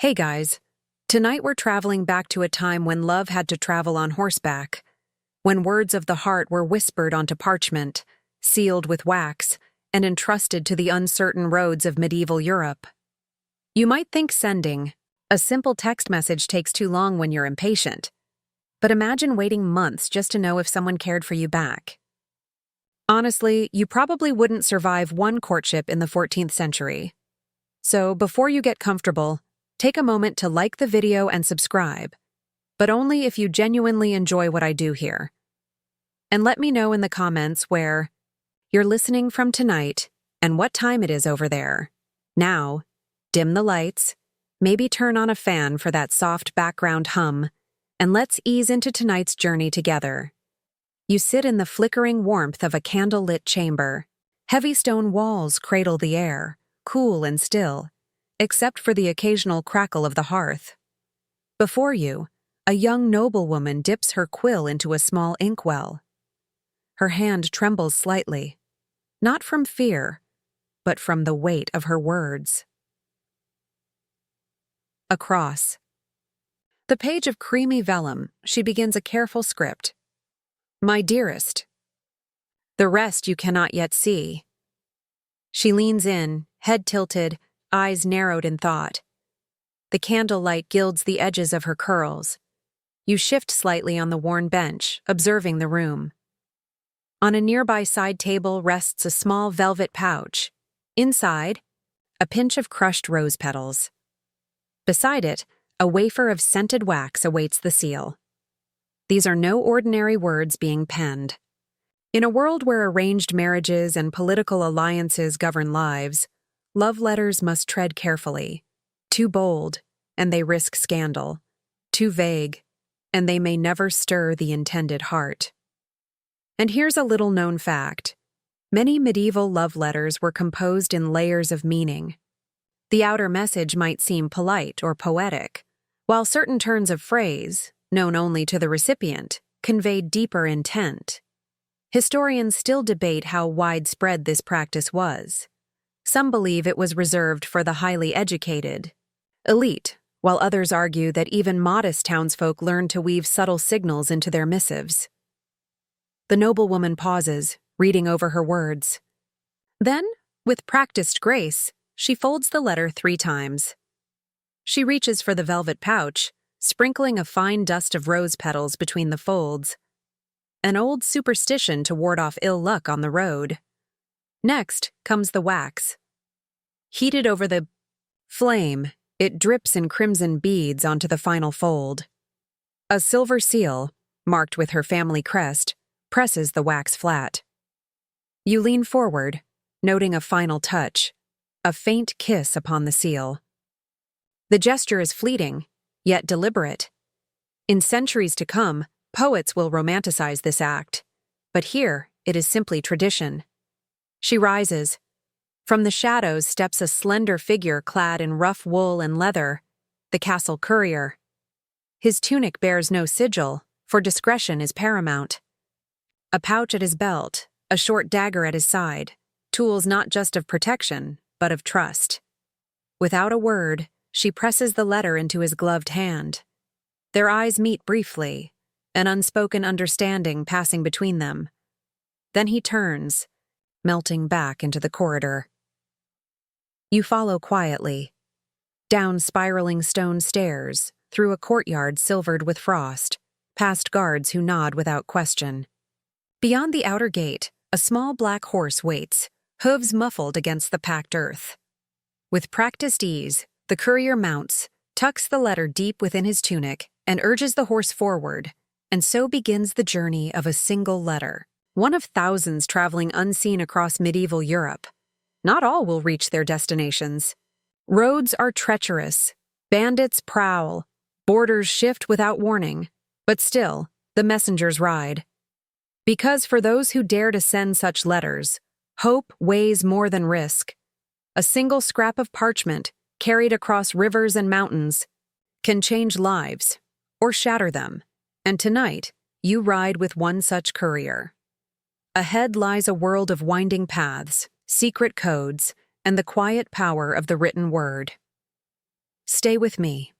Hey guys, tonight we're traveling back to a time when love had to travel on horseback, when words of the heart were whispered onto parchment, sealed with wax, and entrusted to the uncertain roads of medieval Europe. You might think sending a simple text message takes too long when you're impatient, but imagine waiting months just to know if someone cared for you back. Honestly, you probably wouldn't survive one courtship in the 14th century. So before you get comfortable, take a moment to like the video and subscribe, but only if you genuinely enjoy what I do here. And let me know in the comments where you're listening from tonight and what time it is over there. Now, dim the lights, maybe turn on a fan for that soft background hum, and let's ease into tonight's journey together. You sit in the flickering warmth of a candle-lit chamber. Heavy stone walls cradle the air, cool and still, except for the occasional crackle of the hearth. Before you, a young noblewoman dips her quill into a small inkwell. Her hand trembles slightly, not from fear, but from the weight of her words. Across the page of creamy vellum, she begins a careful script. My dearest. The rest you cannot yet see. She leans in, head tilted, eyes narrowed in thought. The candlelight gilds the edges of her curls. You shift slightly on the worn bench, observing the room. On a nearby side table rests a small velvet pouch. Inside, a pinch of crushed rose petals. Beside it, a wafer of scented wax awaits the seal. These are no ordinary words being penned. In a world where arranged marriages and political alliances govern lives, love letters must tread carefully. Too bold, and they risk scandal. Too vague, and they may never stir the intended heart. And here's a little-known fact. Many medieval love letters were composed in layers of meaning. The outer message might seem polite or poetic, while certain turns of phrase, known only to the recipient, conveyed deeper intent. Historians still debate how widespread this practice was. Some believe it was reserved for the highly educated, elite, while others argue that even modest townsfolk learned to weave subtle signals into their missives. The noblewoman pauses, reading over her words. Then, with practiced grace, she folds the letter 3 times. She reaches for the velvet pouch, sprinkling a fine dust of rose petals between the folds. An old superstition to ward off ill luck on the road. Next comes the wax. Heated over the flame, it drips in crimson beads onto the final fold. A silver seal, marked with her family crest, presses the wax flat. You lean forward, noting a final touch, a faint kiss upon the seal. The gesture is fleeting, yet deliberate. In centuries to come, poets will romanticize this act, but here it is simply tradition. She rises. From the shadows steps a slender figure clad in rough wool and leather, the castle courier. His tunic bears no sigil, for discretion is paramount. A pouch at his belt, a short dagger at his side, tools not just of protection, but of trust. Without a word, she presses the letter into his gloved hand. Their eyes meet briefly, an unspoken understanding passing between them. Then he turns, melting back into the corridor. You follow quietly, down spiraling stone stairs, through a courtyard silvered with frost, past guards who nod without question. Beyond the outer gate, a small black horse waits, hooves muffled against the packed earth. With practiced ease, the courier mounts, tucks the letter deep within his tunic, and urges the horse forward, and so begins the journey of a single letter. One of thousands traveling unseen across medieval Europe. Not all will reach their destinations. Roads are treacherous, bandits prowl, borders shift without warning, but still, the messengers ride. Because for those who dare to send such letters, hope weighs more than risk. A single scrap of parchment, carried across rivers and mountains, can change lives, or shatter them, and tonight, you ride with one such courier. Ahead lies a world of winding paths, secret codes, and the quiet power of the written word. Stay with me.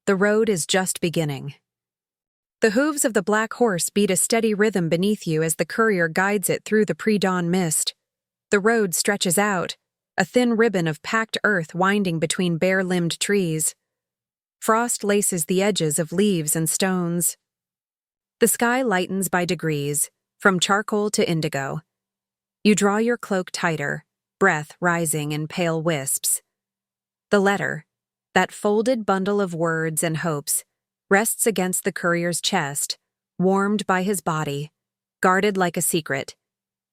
The road is just beginning. The hooves of the black horse beat a steady rhythm beneath you as the courier guides it through the pre-dawn mist. The road stretches out, a thin ribbon of packed earth winding between bare-limbed trees. Frost laces the edges of leaves and stones. The sky lightens by degrees, from charcoal to indigo. You draw your cloak tighter, breath rising in pale wisps. The letter, that folded bundle of words and hopes, rests against the courier's chest, warmed by his body, guarded like a secret.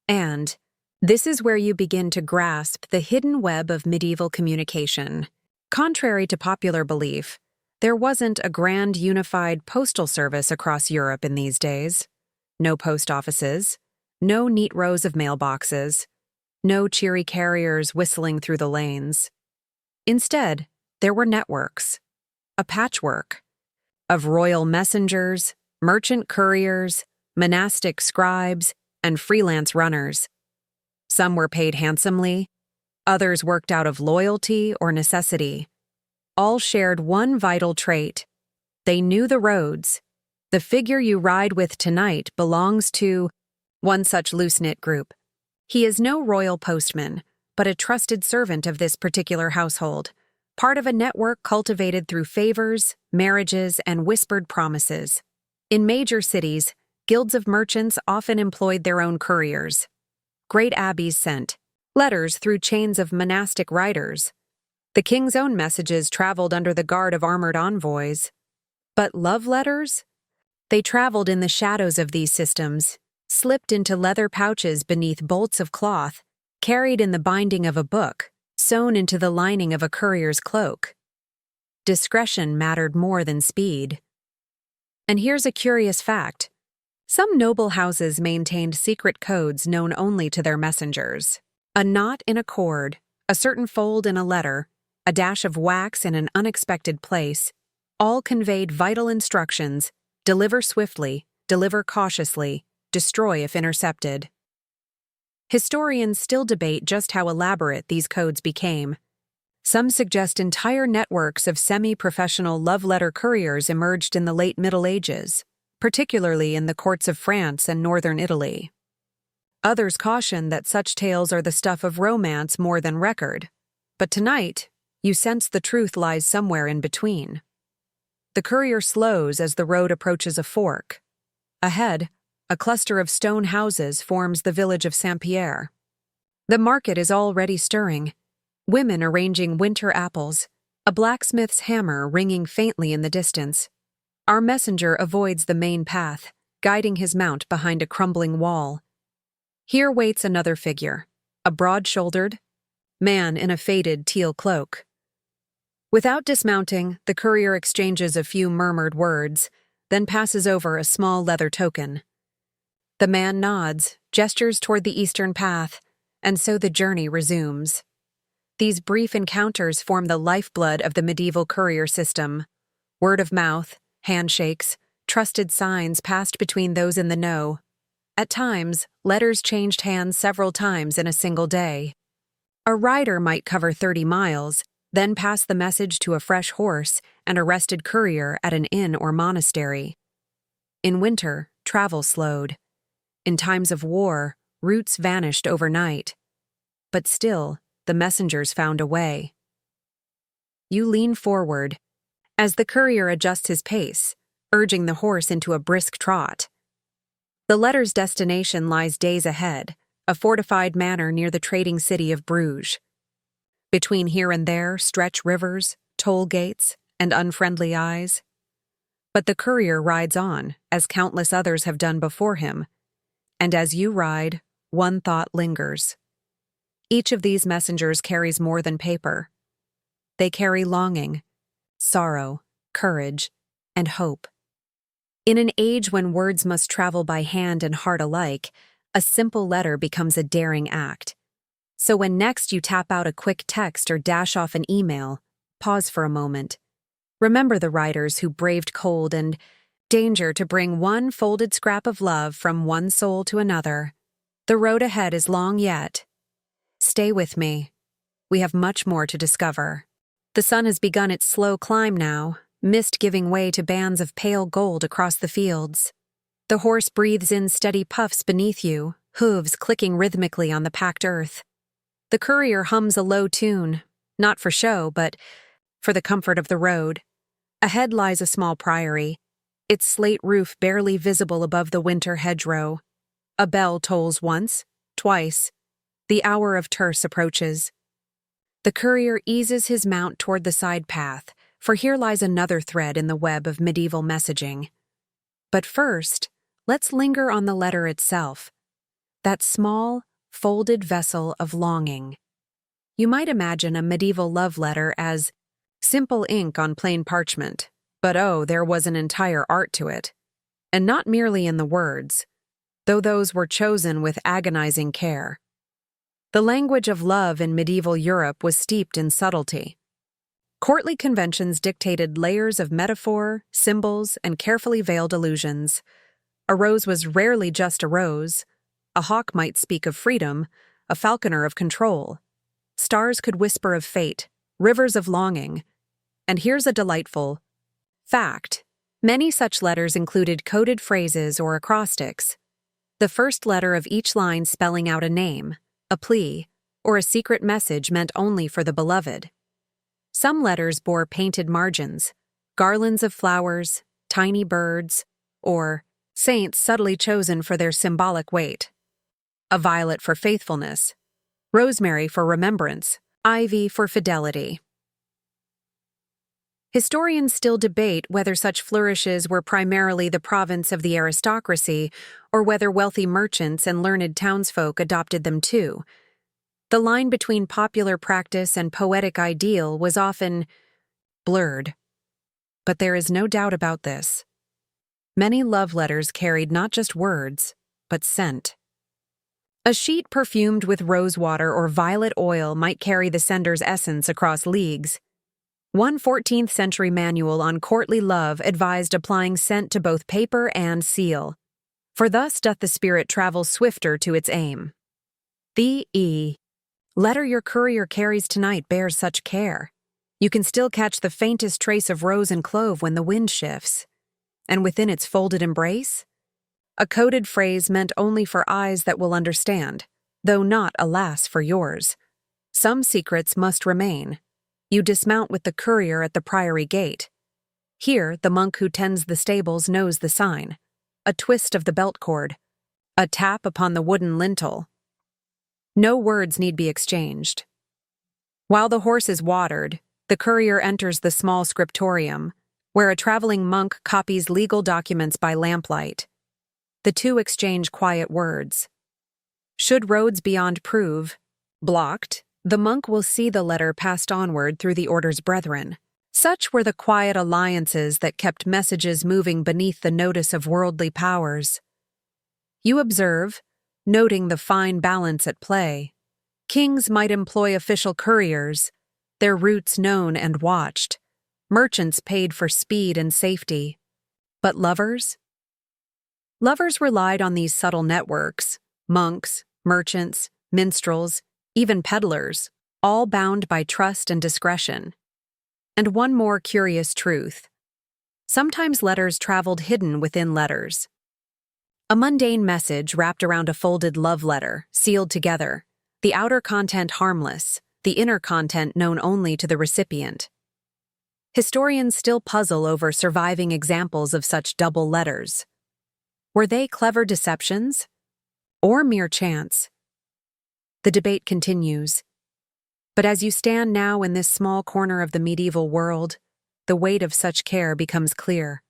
And this is where you begin to grasp the hidden web of medieval communication. Contrary to popular belief, there wasn't a grand unified postal service across Europe in these days. No post offices, no neat rows of mailboxes, no cheery carriers whistling through the lanes. Instead, there were networks, a patchwork of royal messengers, merchant couriers, monastic scribes, and freelance runners. Some were paid handsomely, others worked out of loyalty or necessity. All shared one vital trait. They knew the roads. The figure you ride with tonight belongs to one such loose-knit group. He is no royal postman, but a trusted servant of this particular household, part of a network cultivated through favors, marriages, and whispered promises. In major cities, guilds of merchants often employed their own couriers. Great abbeys sent letters through chains of monastic riders. The king's own messages traveled under the guard of armored envoys. But love letters? They traveled in the shadows of these systems, slipped into leather pouches beneath bolts of cloth, carried in the binding of a book, sewn into the lining of a courier's cloak. Discretion mattered more than speed. And here's a curious fact. Some noble houses maintained secret codes known only to their messengers. A knot in a cord, a certain fold in a letter, a dash of wax in an unexpected place, all conveyed vital instructions: deliver swiftly, deliver cautiously, destroy if intercepted. Historians still debate just how elaborate these codes became. Some suggest entire networks of semi-professional love letter couriers emerged in the late Middle Ages, particularly in the courts of France and northern Italy. Others caution that such tales are the stuff of romance more than record. But tonight, you sense the truth lies somewhere in between. The courier slows as the road approaches a fork. Ahead, a cluster of stone houses forms the village of Saint-Pierre. The market is already stirring, women arranging winter apples, a blacksmith's hammer ringing faintly in the distance. Our messenger avoids the main path, guiding his mount behind a crumbling wall. Here waits another figure, a broad-shouldered man in a faded teal cloak. Without dismounting, the courier exchanges a few murmured words, then passes over a small leather token. The man nods, gestures toward the eastern path, and so the journey resumes. These brief encounters form the lifeblood of the medieval courier system. Word of mouth, handshakes, trusted signs passed between those in the know. At times, letters changed hands several times in a single day. A rider might cover 30 miles, then pass the message to a fresh horse and a rested courier at an inn or monastery. In winter, travel slowed. In times of war, routes vanished overnight. But still, the messengers found a way. You lean forward, as the courier adjusts his pace, urging the horse into a brisk trot. The letter's destination lies days ahead, a fortified manor near the trading city of Bruges. Between here and there stretch rivers, toll gates, and unfriendly eyes. But the courier rides on, as countless others have done before him. And as you ride, one thought lingers. Each of these messengers carries more than paper. They carry longing, sorrow, courage, and hope. In an age when words must travel by hand and heart alike, a simple letter becomes a daring act. So when next you tap out a quick text or dash off an email, pause for a moment. Remember the riders who braved cold and danger to bring one folded scrap of love from one soul to another. The road ahead is long yet. Stay with me. We have much more to discover. The sun has begun its slow climb now, mist giving way to bands of pale gold across the fields. The horse breathes in steady puffs beneath you, hooves clicking rhythmically on the packed earth. The courier hums a low tune, not for show, but for the comfort of the road. Ahead lies a small priory, its slate roof barely visible above the winter hedgerow. A bell tolls once, twice. The hour of terce approaches. The courier eases his mount toward the side path, for here lies another thread in the web of medieval messaging. But first, let's linger on the letter itself, that small, folded vessel of longing. You might imagine a medieval love letter as simple ink on plain parchment, but oh, there was an entire art to it. And not merely in the words, though those were chosen with agonizing care. The language of love in medieval Europe was steeped in subtlety. Courtly conventions dictated layers of metaphor, symbols, and carefully veiled allusions. A rose was rarely just a rose. A hawk might speak of freedom, a falconer of control. Stars could whisper of fate, rivers of longing. And here's a delightful fact. Many such letters included coded phrases or acrostics, the first letter of each line spelling out a name, a plea, or a secret message meant only for the beloved. Some letters bore painted margins, garlands of flowers, tiny birds, or saints subtly chosen for their symbolic weight. A violet for faithfulness, rosemary for remembrance, ivy for fidelity. Historians still debate whether such flourishes were primarily the province of the aristocracy or whether wealthy merchants and learned townsfolk adopted them too. The line between popular practice and poetic ideal was often blurred. But there is no doubt about this. Many love letters carried not just words, but scent. A sheet perfumed with rosewater or violet oil might carry the sender's essence across leagues. One 14th century manual on courtly love advised applying scent to both paper and seal, for thus doth the spirit travel swifter to its aim. The letter your courier carries tonight bears such care. You can still catch the faintest trace of rose and clove when the wind shifts. And within its folded embrace, a coded phrase meant only for eyes that will understand, though not, alas, for yours. Some secrets must remain. You dismount with the courier at the priory gate. Here, the monk who tends the stables knows the sign. A twist of the belt cord. A tap upon the wooden lintel. No words need be exchanged. While the horse is watered, the courier enters the small scriptorium, where a traveling monk copies legal documents by lamplight. The two exchange quiet words. Should roads beyond prove blocked, the monk will see the letter passed onward through the order's brethren. Such were the quiet alliances that kept messages moving beneath the notice of worldly powers. You observe, noting the fine balance at play. Kings might employ official couriers, their routes known and watched. Merchants paid for speed and safety. But lovers? Lovers relied on these subtle networks, monks, merchants, minstrels, even peddlers, all bound by trust and discretion. And one more curious truth. Sometimes letters traveled hidden within letters. A mundane message wrapped around a folded love letter, sealed together, the outer content harmless, the inner content known only to the recipient. Historians still puzzle over surviving examples of such double letters. Were they clever deceptions? Or mere chance? The debate continues. But as you stand now in this small corner of the medieval world, the weight of such care becomes clear.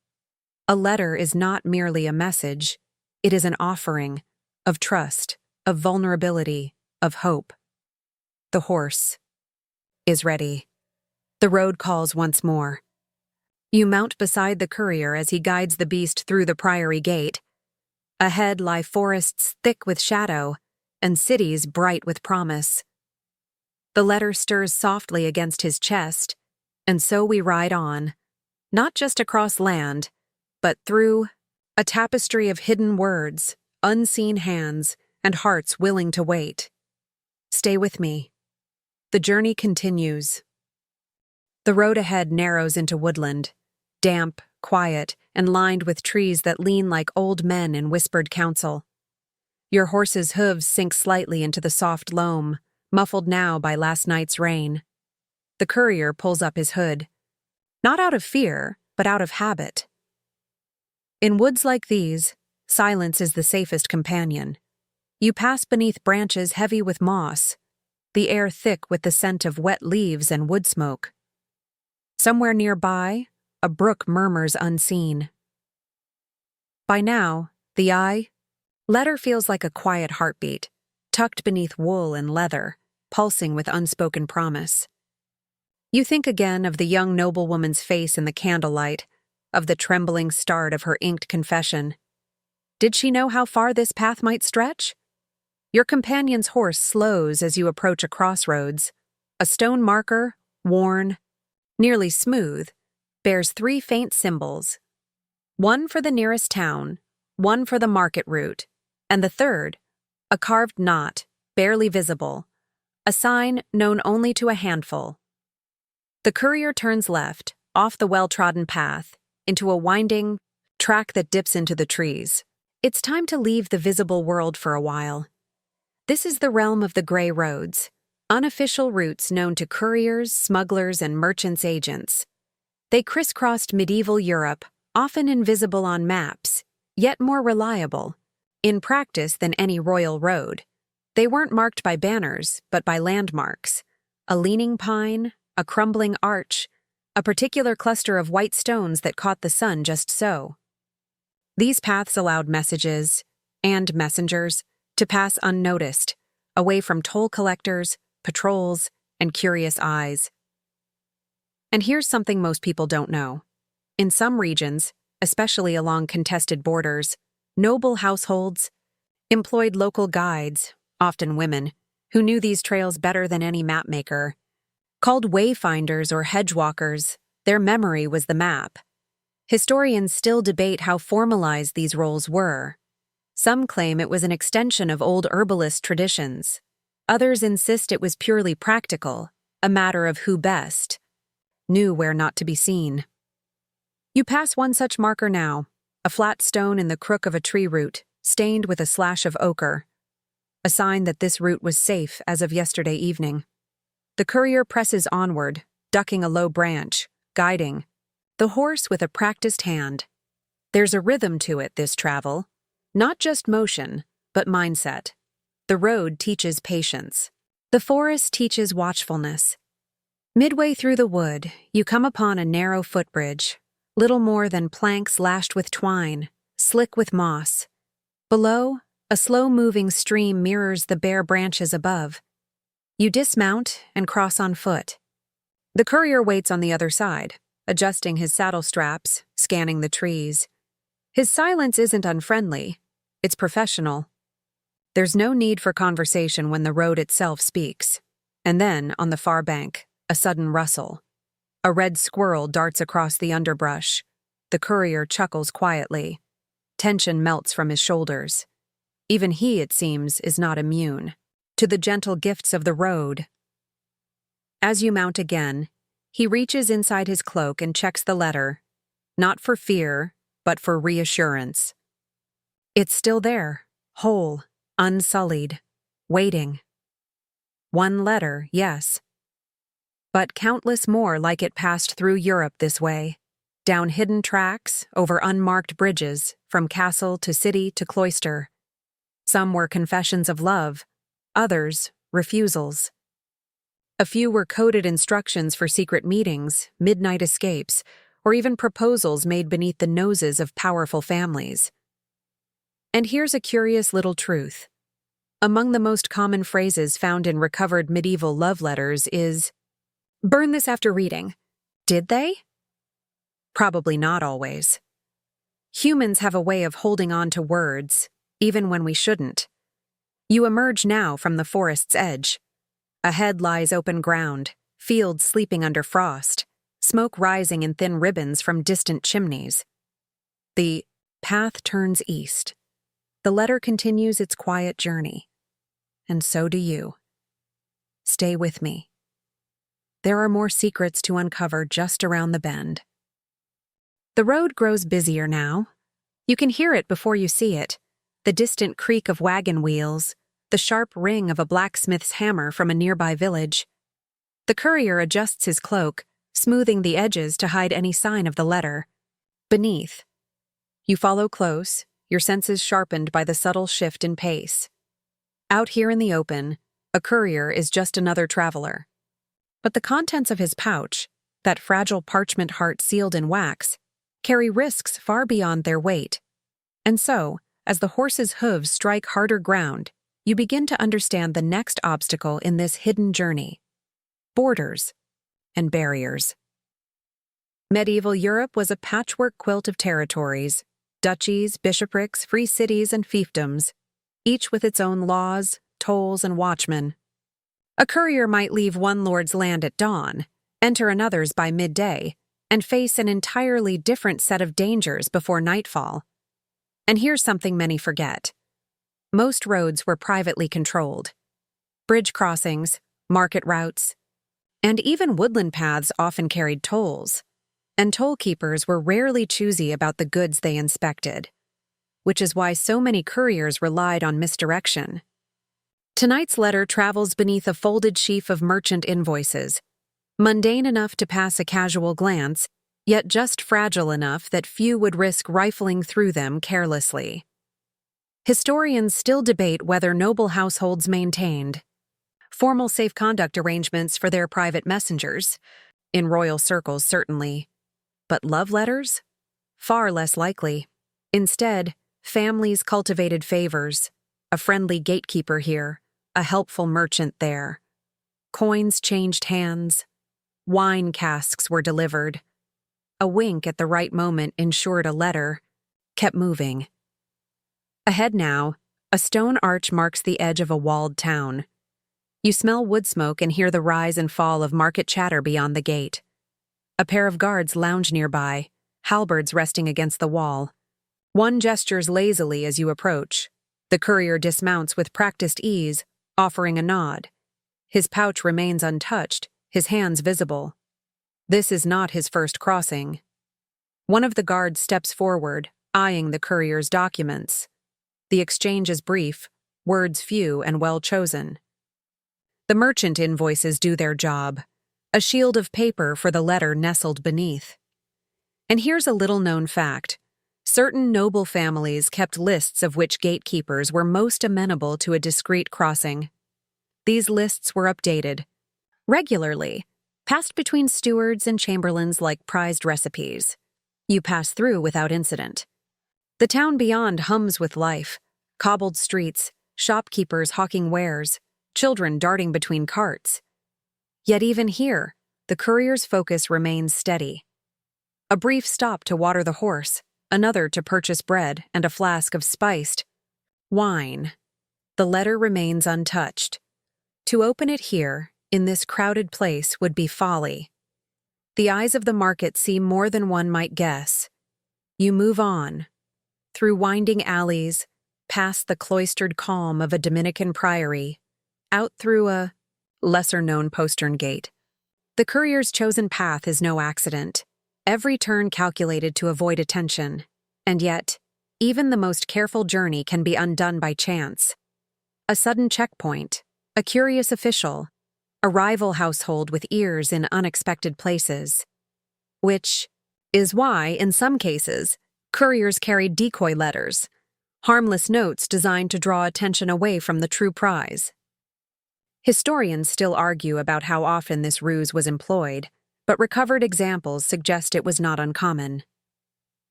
A letter is not merely a message, it is an offering of trust, of vulnerability, of hope. The horse is ready. The road calls once more. You mount beside the courier as he guides the beast through the priory gate. Ahead lie forests thick with shadow, and cities bright with promise. The letter stirs softly against his chest, and so we ride on, not just across land, but through a tapestry of hidden words, unseen hands, and hearts willing to wait. Stay with me. The journey continues. The road ahead narrows into woodland, damp, quiet, and lined with trees that lean like old men in whispered counsel. Your horse's hooves sink slightly into the soft loam, muffled now by last night's rain. The courier pulls up his hood. Not out of fear, but out of habit. In woods like these, silence is the safest companion. You pass beneath branches heavy with moss, the air thick with the scent of wet leaves and wood smoke. Somewhere nearby, a brook murmurs unseen. By now, the letter feels like a quiet heartbeat, tucked beneath wool and leather, pulsing with unspoken promise. You think again of the young noblewoman's face in the candlelight, of the trembling start of her inked confession. Did she know how far this path might stretch? Your companion's horse slows as you approach a crossroads. A stone marker, worn, nearly smooth, bears 3 faint symbols. One for the nearest town, one for the market route, and the third, a carved knot, barely visible, a sign known only to a handful. The courier turns left, off the well-trodden path, into a winding track that dips into the trees. It's time to leave the visible world for a while. This is the realm of the gray roads, unofficial routes known to couriers, smugglers, and merchants' agents. They crisscrossed medieval Europe, often invisible on maps, yet more reliable, in practice than any royal road. They weren't marked by banners, but by landmarks. A leaning pine, a crumbling arch, a particular cluster of white stones that caught the sun just so. These paths allowed messages, and messengers, to pass unnoticed, away from toll collectors, patrols, and curious eyes. And here's something most people don't know. In some regions, especially along contested borders, noble households employed local guides, often women, who knew these trails better than any mapmaker. Called wayfinders or hedgewalkers, their memory was the map. Historians still debate how formalized these roles were. Some claim it was an extension of old herbalist traditions. Others insist it was purely practical, a matter of who best knew where not to be seen. You pass one such marker now, a flat stone in the crook of a tree root, stained with a slash of ochre, a sign that this route was safe as of yesterday evening. The courier presses onward, ducking a low branch, guiding, the horse with a practiced hand. There's a rhythm to it, this travel. Not just motion, but mindset. The road teaches patience. The forest teaches watchfulness. Midway through the wood, you come upon a narrow footbridge, little more than planks lashed with twine, slick with moss. Below, a slow-moving stream mirrors the bare branches above. You dismount and cross on foot. The courier waits on the other side, adjusting his saddle straps, scanning the trees. His silence isn't unfriendly. It's professional. There's no need for conversation when the road itself speaks. And then, on the far bank, a sudden rustle. A red squirrel darts across the underbrush. The courier chuckles quietly. Tension melts from his shoulders. Even he, it seems, is not immune to the gentle gifts of the road. As you mount again, he reaches inside his cloak and checks the letter, not for fear, but for reassurance. It's still there, whole, unsullied, waiting. One letter, yes. But countless more like it passed through Europe this way, down hidden tracks, over unmarked bridges, from castle to city to cloister. Some were confessions of love, others, refusals. A few were coded instructions for secret meetings, midnight escapes, or even proposals made beneath the noses of powerful families. And here's a curious little truth. Among the most common phrases found in recovered medieval love letters is, "Burn this after reading." Did they? Probably not always. Humans have a way of holding on to words, even when we shouldn't. You emerge now from the forest's edge. Ahead lies open ground, fields sleeping under frost, smoke rising in thin ribbons from distant chimneys. The path turns east. The letter continues its quiet journey. And so do you. Stay with me. there are more secrets to uncover just around the bend. The road grows busier now. You can hear it before you see it, the distant creak of wagon wheels, the sharp ring of a blacksmith's hammer from a nearby village. The courier adjusts his cloak, smoothing the edges to hide any sign of the letter. Beneath, you follow close, your senses sharpened by the subtle shift in pace. Out here in the open, a courier is just another traveler. But the contents of his pouch, that fragile parchment heart sealed in wax, carry risks far beyond their weight. And so, as the horse's hooves strike harder ground, you begin to understand the next obstacle in this hidden journey: borders and barriers. Medieval Europe was a patchwork quilt of territories, duchies, bishoprics, free cities, and fiefdoms, each with its own laws, tolls, and watchmen. A courier might leave one lord's land at dawn, enter another's by midday, and face an entirely different set of dangers before nightfall. And here's something many forget. Most roads were privately controlled. Bridge crossings, market routes, and even woodland paths often carried tolls, and toll keepers were rarely choosy about the goods they inspected, which is why so many couriers relied on misdirection. Tonight's letter travels beneath a folded sheaf of merchant invoices, mundane enough to pass a casual glance, yet just fragile enough that few would risk rifling through them carelessly. Historians still debate whether noble households maintained formal safe conduct arrangements for their private messengers, in royal circles certainly, but love letters? Far less likely. Instead, families cultivated favors, a friendly gatekeeper here, a helpful merchant there. Coins changed hands. Wine casks were delivered. A wink at the right moment ensured a letter kept moving. Ahead now, a stone arch marks the edge of a walled town. You smell wood smoke and hear the rise and fall of market chatter beyond the gate. A pair of guards lounge nearby, halberds resting against the wall. One gestures lazily as you approach. The courier dismounts with practiced ease, offering a nod. His pouch remains untouched, his hands visible. This is not his first crossing. One of the guards steps forward, eyeing the courier's documents. The exchange is brief, words few and well chosen. The merchant invoices do their job, a shield of paper for the letter nestled beneath. And here's a little-known fact. Certain noble families kept lists of which gatekeepers were most amenable to a discreet crossing. These lists were updated regularly, passed between stewards and chamberlains like prized recipes. You pass through without incident. The town beyond hums with life, cobbled streets, shopkeepers hawking wares, children darting between carts. Yet even here, the courier's focus remains steady. A brief stop to water the horse, another to purchase bread and a flask of spiced wine. The letter remains untouched. To open it here, in this crowded place, would be folly. The eyes of the market see more than one might guess. You move on, through winding alleys, past the cloistered calm of a Dominican priory, out through a lesser-known postern gate. The courier's chosen path is no accident, every turn calculated to avoid attention, and yet, even the most careful journey can be undone by chance. A sudden checkpoint, a curious official, a rival household with ears in unexpected places. Which is why, in some cases, couriers carried decoy letters, harmless notes designed to draw attention away from the true prize. Historians still argue about how often this ruse was employed, but recovered examples suggest it was not uncommon.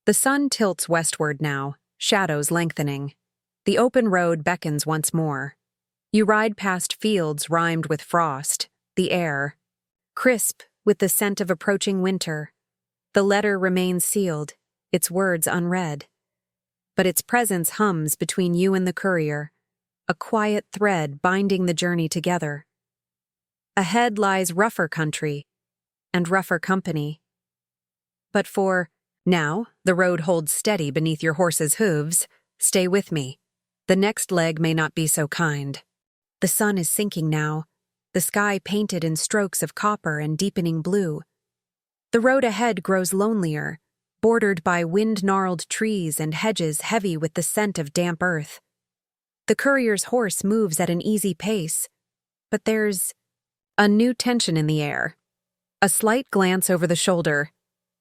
The sun tilts westward now, shadows lengthening. The open road beckons once more. You ride past fields rimed with frost, the air crisp with the scent of approaching winter. The letter remains sealed, its words unread. But its presence hums between you and the courier, a quiet thread binding the journey together. Ahead lies rougher country and rougher company. But for now, the road holds steady beneath your horse's hooves. Stay with me. The next leg may not be so kind. The sun is sinking now, the sky painted in strokes of copper and deepening blue. The road ahead grows lonelier, bordered by wind-gnarled trees and hedges heavy with the scent of damp earth. The courier's horse moves at an easy pace, but there's a new tension in the air. A slight glance over the shoulder,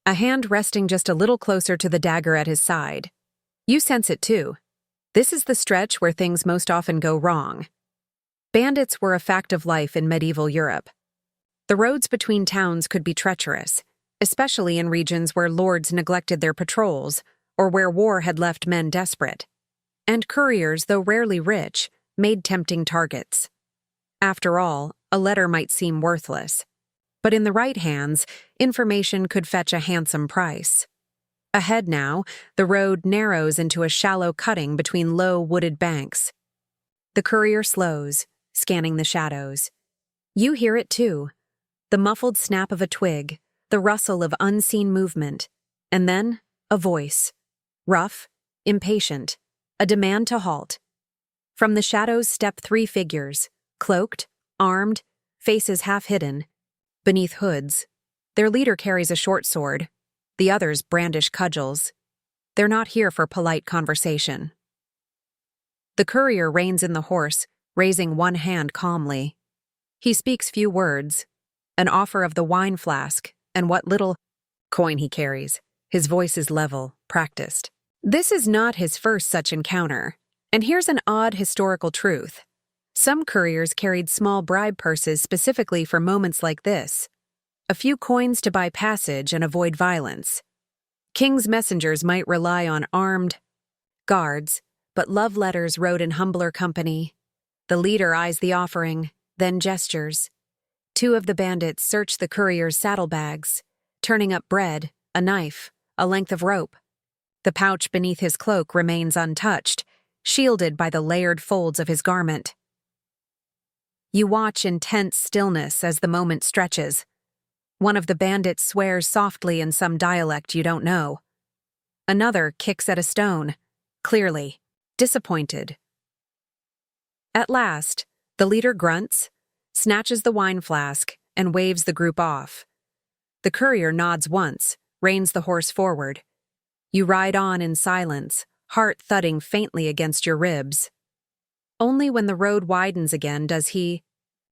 a hand resting just a little closer to the dagger at his side. You sense it too. This is the stretch where things most often go wrong. Bandits were a fact of life in medieval Europe. The roads between towns could be treacherous, especially in regions where lords neglected their patrols or where war had left men desperate. And couriers, though rarely rich, made tempting targets. After all, a letter might seem worthless, but in the right hands, information could fetch a handsome price. Ahead now, the road narrows into a shallow cutting between low wooded banks. The courier slows, scanning the shadows. You hear it too, the muffled snap of a twig, the rustle of unseen movement, and then a voice, rough, impatient, a demand to halt. From the shadows step 3 figures, cloaked, armed, faces half hidden. Beneath hoods, their leader carries a short sword, the others brandish cudgels. They're not here for polite conversation. The courier reins in the horse, raising one hand calmly. He speaks few words, an offer of the wine flask, and what little coin he carries. His voice is level, practiced. This is not his first such encounter, and here's an odd historical truth. Some couriers carried small bribe purses specifically for moments like this. A few coins to buy passage and avoid violence. King's messengers might rely on armed guards, but love letters wrote in humbler company. The leader eyes the offering, then gestures. 2 of the bandits search the courier's saddlebags, turning up bread, a knife, a length of rope. The pouch beneath his cloak remains untouched, shielded by the layered folds of his garment. You watch in tense stillness as the moment stretches. One of the bandits swears softly in some dialect you don't know. Another kicks at a stone, clearly disappointed. At last, the leader grunts, snatches the wine flask, and waves the group off. The courier nods once, reins the horse forward. You ride on in silence, heart thudding faintly against your ribs. Only when the road widens again does he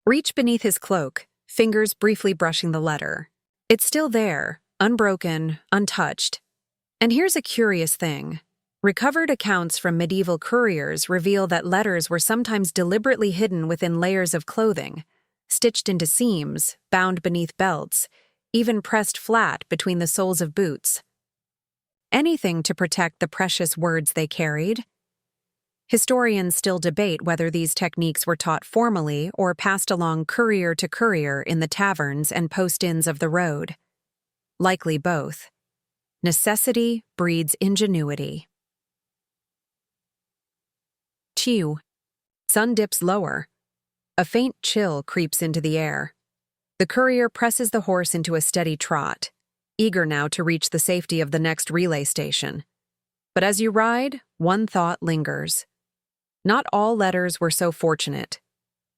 reach beneath his cloak, fingers briefly brushing the letter. It's still there, unbroken, untouched. And here's a curious thing. Recovered accounts from medieval couriers reveal that letters were sometimes deliberately hidden within layers of clothing, stitched into seams, bound beneath belts, even pressed flat between the soles of boots. Anything to protect the precious words they carried. Historians still debate whether these techniques were taught formally or passed along courier to courier in the taverns and post-inns of the road. Likely both. Necessity breeds ingenuity. Chew. Sun dips lower. A faint chill creeps into the air. The courier presses the horse into a steady trot, eager now to reach the safety of the next relay station. But as you ride, one thought lingers. Not all letters were so fortunate.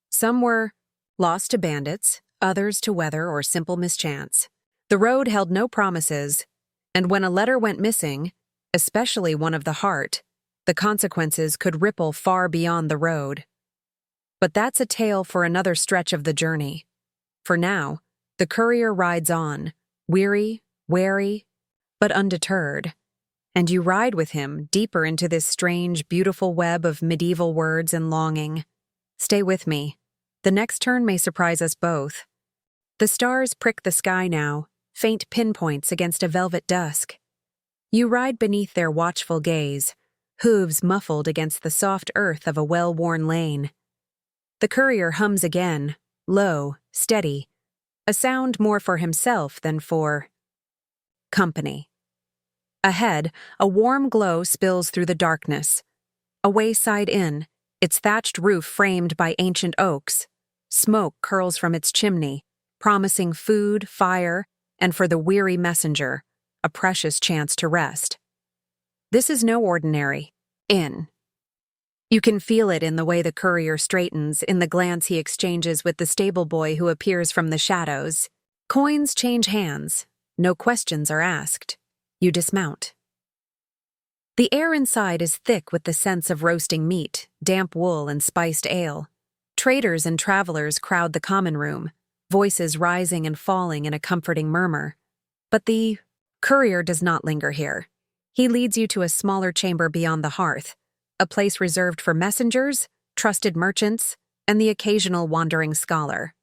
Some were lost to bandits, others to weather or simple mischance. The road held no promises, and when a letter went missing, especially one of the heart, the consequences could ripple far beyond the road. But that's a tale for another stretch of the journey. For now, the courier rides on, weary, wary, but undeterred. And you ride with him deeper into this strange, beautiful web of medieval words and longing. Stay with me. The next turn may surprise us both. The stars prick the sky now, faint pinpoints against a velvet dusk. You ride beneath their watchful gaze, hooves muffled against the soft earth of a well-worn lane. The courier hums again, low, steady, a sound more for himself than for company. Ahead, a warm glow spills through the darkness. A wayside inn, its thatched roof framed by ancient oaks. Smoke curls from its chimney, promising food, fire, and for the weary messenger, a precious chance to rest. This is no ordinary inn. You can feel it in the way the courier straightens, in the glance he exchanges with the stable boy who appears from the shadows. Coins change hands. No questions are asked. You dismount. The air inside is thick with the sense of roasting meat, damp wool, and spiced ale. Traders and travelers crowd the common room, voices rising and falling in a comforting murmur. But the courier does not linger here. He leads you to a smaller chamber beyond the hearth, a place reserved for messengers, trusted merchants, and the occasional wandering scholar.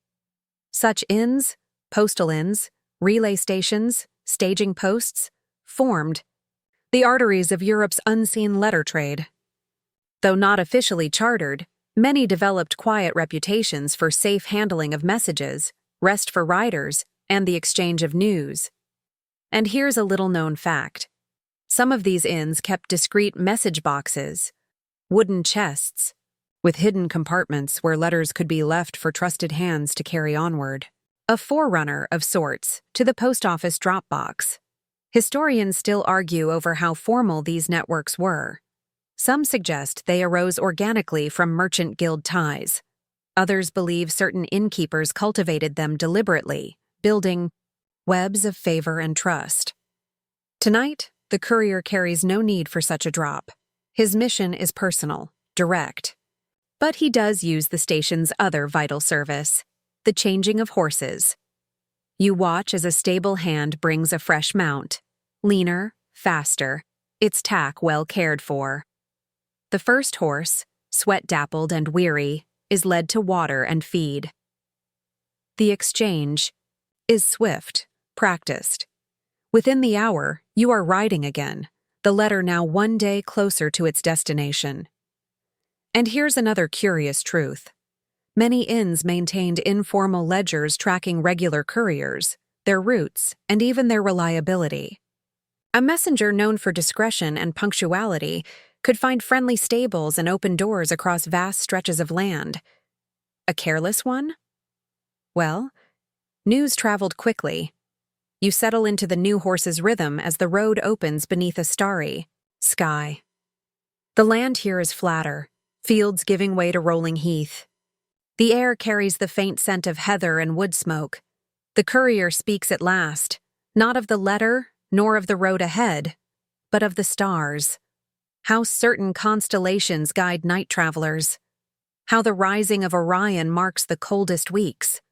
Such inns, postal inns, relay stations, staging posts, formed the arteries of Europe's unseen letter trade. Though not officially chartered, many developed quiet reputations for safe handling of messages, rest for riders, and the exchange of news. And here's a little-known fact. Some of these inns kept discreet message boxes, wooden chests, with hidden compartments where letters could be left for trusted hands to carry onward. A forerunner of sorts to the post office drop box. Historians still argue over how formal these networks were. Some suggest they arose organically from merchant guild ties. Others believe certain innkeepers cultivated them deliberately, building webs of favor and trust. Tonight, the courier carries no need for such a drop. His mission is personal, direct. But he does use the station's other vital service, the changing of horses. You watch as a stable hand brings a fresh mount, leaner, faster, its tack well cared for. The first horse, sweat-dappled and weary, is led to water and feed. The exchange is swift, practiced. Within the hour, you are riding again, the letter now one day closer to its destination. And here's another curious truth. Many inns maintained informal ledgers tracking regular couriers, their routes, and even their reliability. A messenger known for discretion and punctuality could find friendly stables and open doors across vast stretches of land. A careless one? Well, news traveled quickly. You settle into the new horse's rhythm as the road opens beneath a starry sky. The land here is flatter, fields giving way to rolling heath. The air carries the faint scent of heather and wood smoke. The courier speaks at last, not of the letter nor of the road ahead, but of the stars. How certain constellations guide night travelers. How the rising of Orion marks the coldest weeks.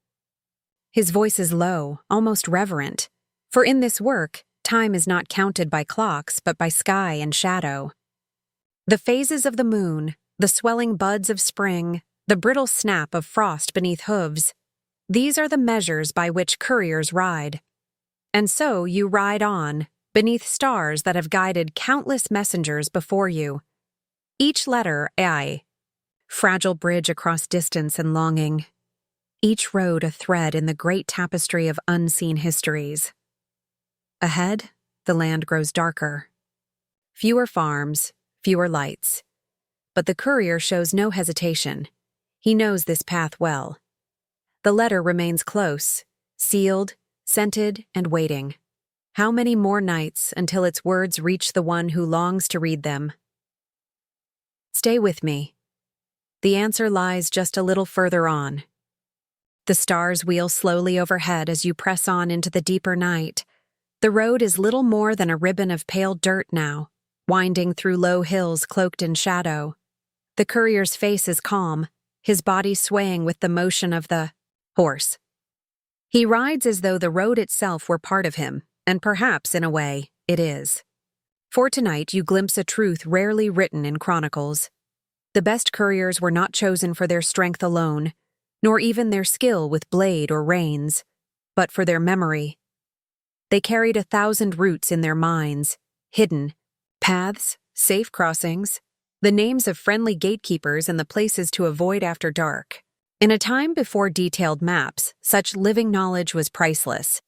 His voice is low, almost reverent, for in this work, time is not counted by clocks but by sky and shadow. The phases of the moon, the swelling buds of spring, the brittle snap of frost beneath hooves, these are the measures by which couriers ride. And so you ride on, beneath stars that have guided countless messengers before you. Each letter, fragile bridge across distance and longing. Each road a thread in the great tapestry of unseen histories. Ahead, the land grows darker. Fewer farms, fewer lights. But the courier shows no hesitation. He knows this path well. The letter remains close, sealed, scented, and waiting. How many more nights until its words reach the one who longs to read them? Stay with me. The answer lies just a little further on. The stars wheel slowly overhead as you press on into the deeper night. The road is little more than a ribbon of pale dirt now, winding through low hills cloaked in shadow. The courier's face is calm, his body swaying with the motion of the horse. He rides as though the road itself were part of him, and perhaps, in a way, it is. For tonight you glimpse a truth rarely written in chronicles. The best couriers were not chosen for their strength alone, nor even their skill with blade or reins, but for their memory. They carried 1,000 routes in their minds, hidden, paths, safe crossings, the names of friendly gatekeepers and the places to avoid after dark. In a time before detailed maps, such living knowledge was priceless.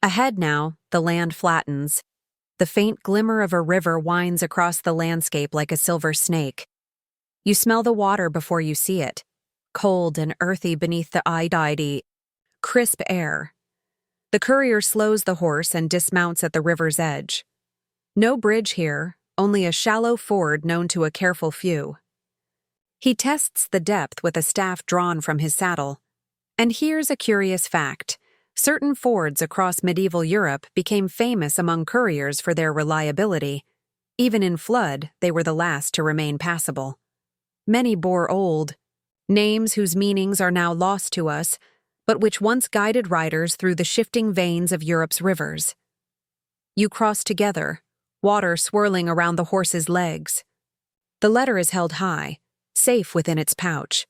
Ahead now, the land flattens. The faint glimmer of a river winds across the landscape like a silver snake. You smell the water before you see it, cold and earthy beneath the idy, crisp air. The courier slows the horse and dismounts at the river's edge. No bridge here, only a shallow ford known to a careful few. He tests the depth with a staff drawn from his saddle. And here's a curious fact. Certain fords across medieval Europe became famous among couriers for their reliability. Even in flood, they were the last to remain passable. Many bore old names whose meanings are now lost to us, but which once guided riders through the shifting veins of Europe's rivers. You cross together, water swirling around the horse's legs. The letter is held high, safe within its pouch.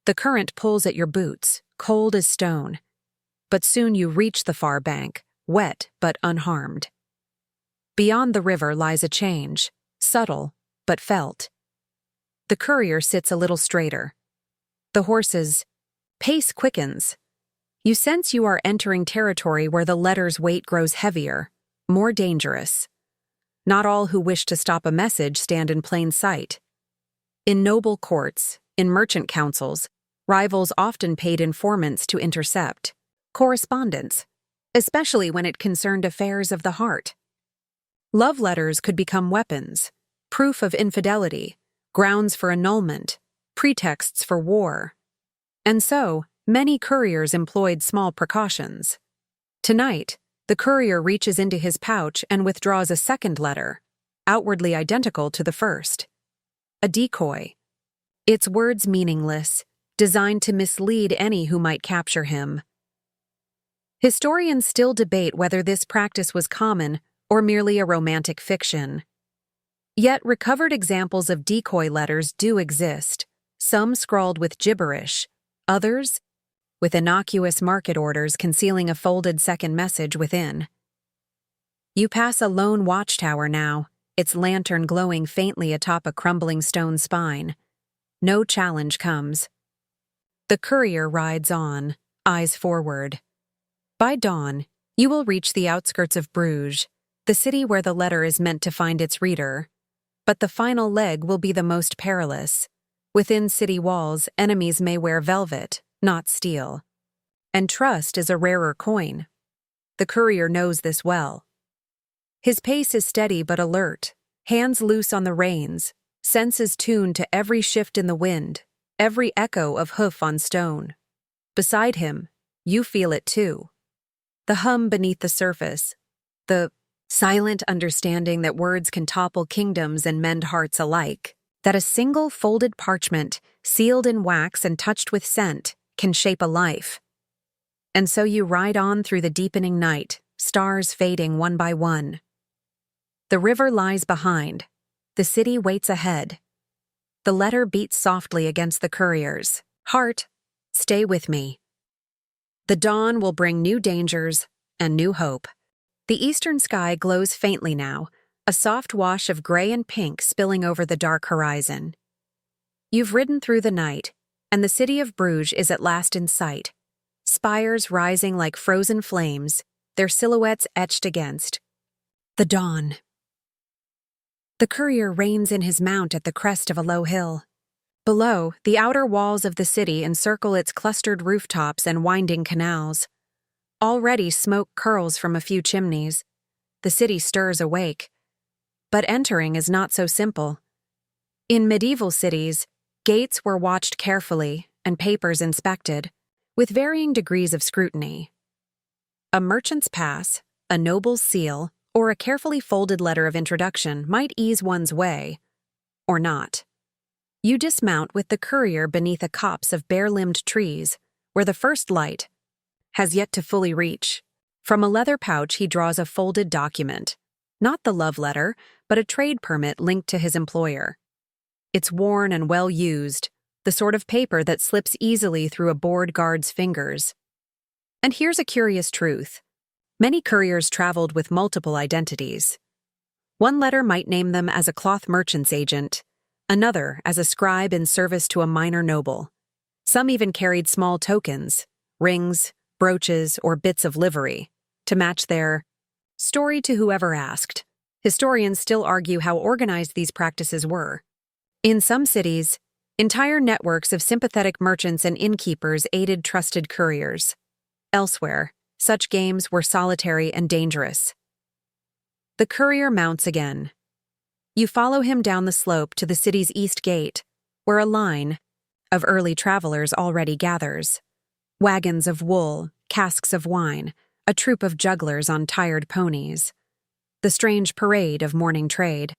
The current pulls at your boots, cold as stone. But soon you reach the far bank, wet but unharmed. Beyond the river lies a change, subtle but felt. The courier sits a little straighter. The horse's pace quickens. You sense you are entering territory where the letter's weight grows heavier, more dangerous. Not all who wish to stop a message stand in plain sight. In noble courts, in merchant councils, rivals often paid informants to intercept correspondence, especially when it concerned affairs of the heart. Love letters could become weapons, proof of infidelity, grounds for annulment, pretexts for war. And so, many couriers employed small precautions. Tonight, the courier reaches into his pouch and withdraws a second letter, outwardly identical to the first. A decoy. Its words meaningless, designed to mislead any who might capture him. Historians still debate whether this practice was common or merely a romantic fiction. Yet recovered examples of decoy letters do exist, some scrawled with gibberish, others with innocuous market orders concealing a folded second message within. You pass a lone watchtower now, its lantern glowing faintly atop a crumbling stone spine. No challenge comes. The courier rides on, eyes forward. By dawn, you will reach the outskirts of Bruges, the city where the letter is meant to find its reader. But the final leg will be the most perilous. Within city walls, enemies may wear velvet, not steel. And trust is a rarer coin. The courier knows this well. His pace is steady but alert, hands loose on the reins, senses tuned to every shift in the wind, every echo of hoof on stone. Beside him, you feel it too. The hum beneath the surface, the silent understanding that words can topple kingdoms and mend hearts alike, that a single folded parchment, sealed in wax and touched with scent, can shape a life. And so you ride on through the deepening night, stars fading one by one. The river lies behind. The city waits ahead. The letter beats softly against the courier's heart. Stay with me. The dawn will bring new dangers and new hope. The eastern sky glows faintly now, a soft wash of gray and pink spilling over the dark horizon. You've ridden through the night, and the city of Bruges is at last in sight. Spires rising like frozen flames, their silhouettes etched against the dawn. The courier reins in his mount at the crest of a low hill. Below, the outer walls of the city encircle its clustered rooftops and winding canals. Already smoke curls from a few chimneys. The city stirs awake. But entering is not so simple. In medieval cities, gates were watched carefully and papers inspected, with varying degrees of scrutiny. A merchant's pass, a noble's seal, or a carefully folded letter of introduction might ease one's way, or not. You dismount with the courier beneath a copse of bare-limbed trees, where the first light has yet to fully reach. From a leather pouch he draws a folded document, not the love letter, but a trade permit linked to his employer. It's worn and well-used, the sort of paper that slips easily through a bored guard's fingers. And here's a curious truth. Many couriers traveled with multiple identities. One letter might name them as a cloth merchant's agent, another as a scribe in service to a minor noble. Some even carried small tokens, rings, brooches, or bits of livery, to match their story to whoever asked. Historians still argue how organized these practices were. In some cities, entire networks of sympathetic merchants and innkeepers aided trusted couriers. Elsewhere, such games were solitary and dangerous. The courier mounts again. You follow him down the slope to the city's east gate, where a line of early travelers already gathers. Wagons of wool, casks of wine, a troop of jugglers on tired ponies. The strange parade of morning trade.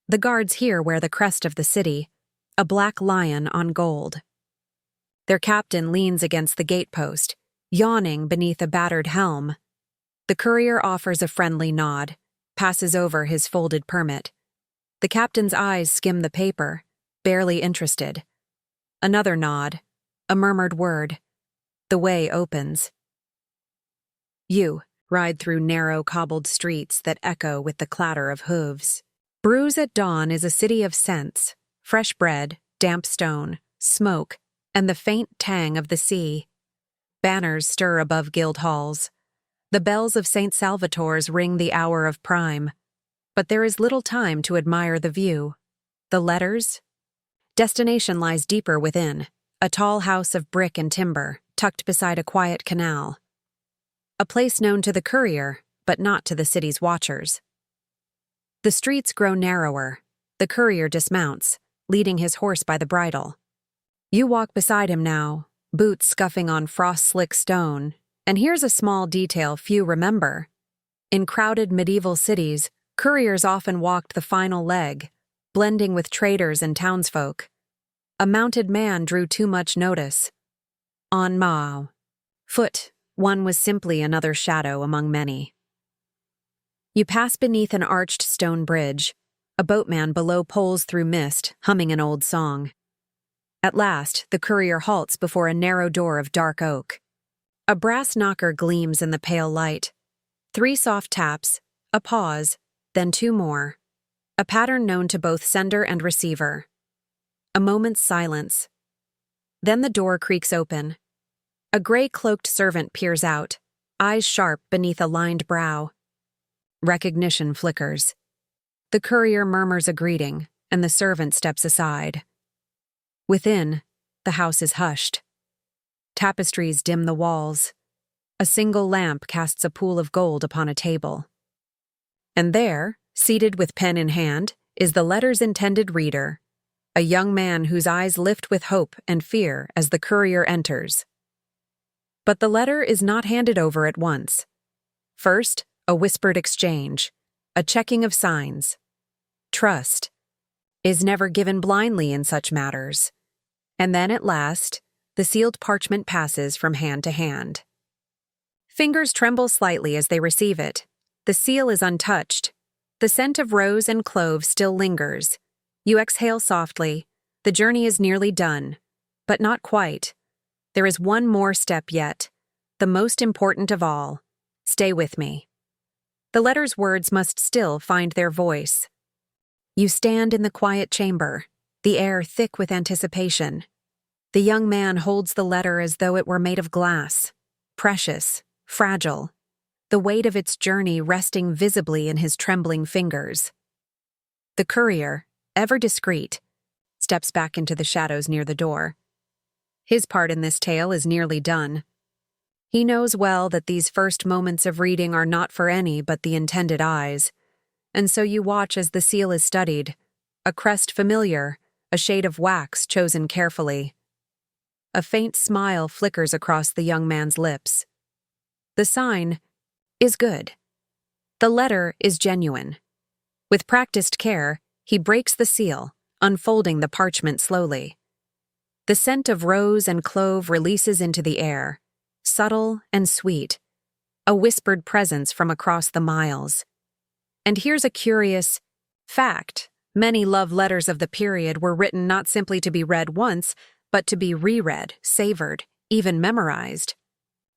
The guards here wear the crest of the city, a black lion on gold. Their captain leans against the gatepost, yawning beneath a battered helm. The courier offers a friendly nod, passes over his folded permit. The captain's eyes skim the paper, barely interested. Another nod, a murmured word. The way opens. You ride through narrow cobbled streets that echo with the clatter of hooves. Bruges at dawn is a city of scents, fresh bread, damp stone, smoke, and the faint tang of the sea. Banners stir above guild halls. The bells of St. Salvator's ring the hour of prime. But there is little time to admire the view. The letters? Destination lies deeper within, a tall house of brick and timber, tucked beside a quiet canal. A place known to the courier, but not to the city's watchers. The streets grow narrower. The courier dismounts, leading his horse by the bridle. You walk beside him now, boots scuffing on frost-slick stone, and here's a small detail few remember. In crowded medieval cities, couriers often walked the final leg, blending with traders and townsfolk. A mounted man drew too much notice. On foot, one was simply another shadow among many. You pass beneath an arched stone bridge. A boatman below pulls through mist, humming an old song. At last, the courier halts before a narrow door of dark oak. A brass knocker gleams in the pale light. 3 soft taps, a pause, then 2 more. A pattern known to both sender and receiver. A moment's silence. Then the door creaks open. A gray-cloaked servant peers out, eyes sharp beneath a lined brow. Recognition flickers. The courier murmurs a greeting, and the servant steps aside. Within, the house is hushed. Tapestries dim the walls. A single lamp casts a pool of gold upon a table. And there, seated with pen in hand, is the letter's intended reader, a young man whose eyes lift with hope and fear as the courier enters. But the letter is not handed over at once. First, a whispered exchange, a checking of signs. Trust is never given blindly in such matters. And then at last, the sealed parchment passes from hand to hand. Fingers tremble slightly as they receive it. The seal is untouched. The scent of rose and clove still lingers. You exhale softly. The journey is nearly done. But not quite. There is one more step yet. The most important of all. Stay with me. The letter's words must still find their voice. You stand in the quiet chamber, the air thick with anticipation. The young man holds the letter as though it were made of glass, precious, fragile, the weight of its journey resting visibly in his trembling fingers. The courier, ever discreet, steps back into the shadows near the door. His part in this tale is nearly done. He knows well that these first moments of reading are not for any but the intended eyes, and so you watch as the seal is studied, a crest familiar, a shade of wax chosen carefully. A faint smile flickers across the young man's lips. The sign is good. The letter is genuine. With practiced care, he breaks the seal, unfolding the parchment slowly. The scent of rose and clove releases into the air, subtle and sweet, a whispered presence from across the miles. And here's a curious fact. Many love letters of the period were written not simply to be read once, but to be reread, savored, even memorized.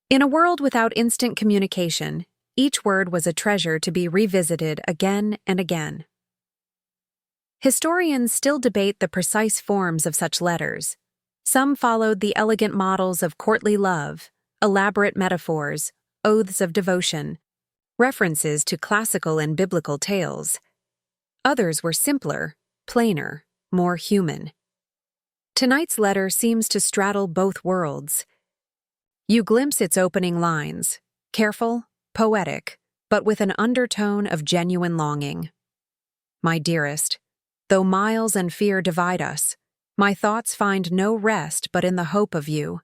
In a world without instant communication, each word was a treasure to be revisited again and again. Historians still debate the precise forms of such letters. Some followed the elegant models of courtly love, elaborate metaphors, oaths of devotion, references to classical and biblical tales. Others were simpler, plainer, more human. Tonight's letter seems to straddle both worlds. You glimpse its opening lines, careful, poetic, but with an undertone of genuine longing. My dearest, though miles and fear divide us, My thoughts find no rest but in the hope of you.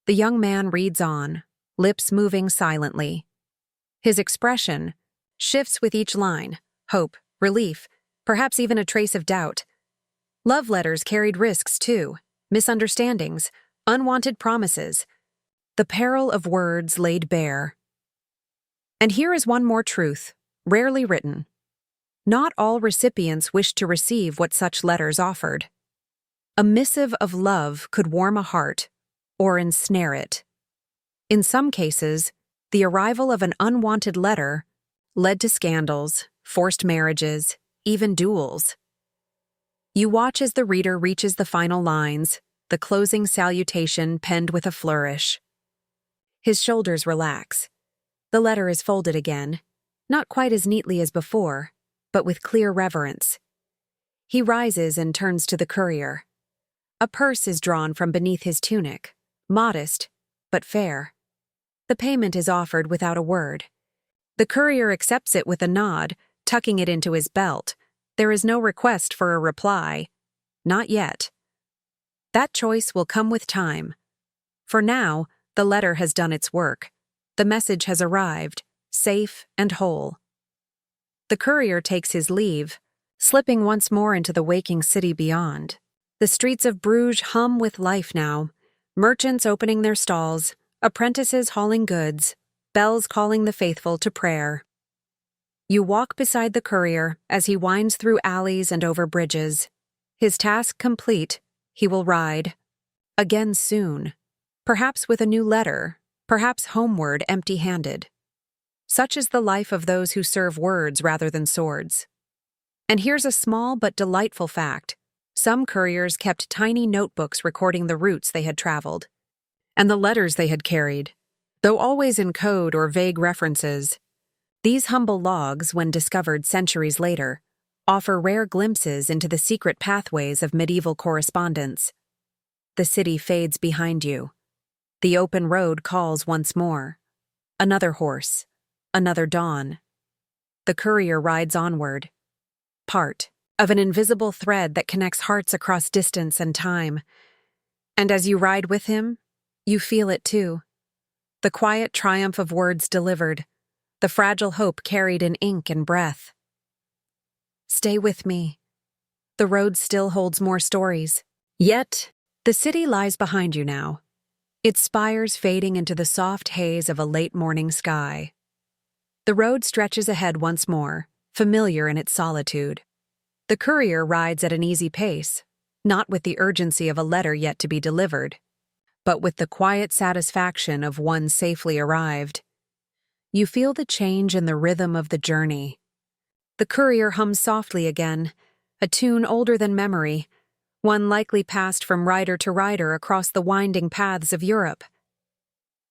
The young man reads on, lips moving silently. His expression shifts with each line: hope, relief, perhaps even a trace of doubt. Love letters carried risks too, misunderstandings, unwanted promises, the peril of words laid bare. And here is one more truth, rarely written. Not all recipients wished to receive what such letters offered. A missive of love could warm a heart or ensnare it. In some cases, the arrival of an unwanted letter led to scandals, forced marriages, even duels. You watch as the reader reaches the final lines, the closing salutation penned with a flourish. His shoulders relax. The letter is folded again, not quite as neatly as before, but with clear reverence. He rises and turns to the courier. A purse is drawn from beneath his tunic, modest, but fair. The payment is offered without a word. The courier accepts it with a nod, tucking it into his belt. There is no request for a reply. Not yet. That choice will come with time. For now, the letter has done its work. The message has arrived, safe and whole. The courier takes his leave, slipping once more into the waking city beyond. The streets of Bruges hum with life now, merchants opening their stalls, apprentices hauling goods, bells calling the faithful to prayer. You walk beside the courier as he winds through alleys and over bridges. His task complete, he will ride. Again soon, perhaps with a new letter, perhaps homeward empty-handed. Such is the life of those who serve words rather than swords. And here's a small but delightful fact. Some couriers kept tiny notebooks recording the routes they had traveled, and the letters they had carried, though always in code or vague references. These humble logs, when discovered centuries later, offer rare glimpses into the secret pathways of medieval correspondence. The city fades behind you. The open road calls once more. Another horse, another dawn. The courier rides onward, part of an invisible thread that connects hearts across distance and time. And as you ride with him, you feel it too. The quiet triumph of words delivered, the fragile hope carried in ink and breath. Stay with me. The road still holds more stories. Yet, the city lies behind you now, its spires fading into the soft haze of a late morning sky. The road stretches ahead once more, familiar in its solitude. The courier rides at an easy pace, not with the urgency of a letter yet to be delivered, but with the quiet satisfaction of one safely arrived. You feel the change in the rhythm of the journey. The courier hums softly again, a tune older than memory, one likely passed from rider to rider across the winding paths of Europe.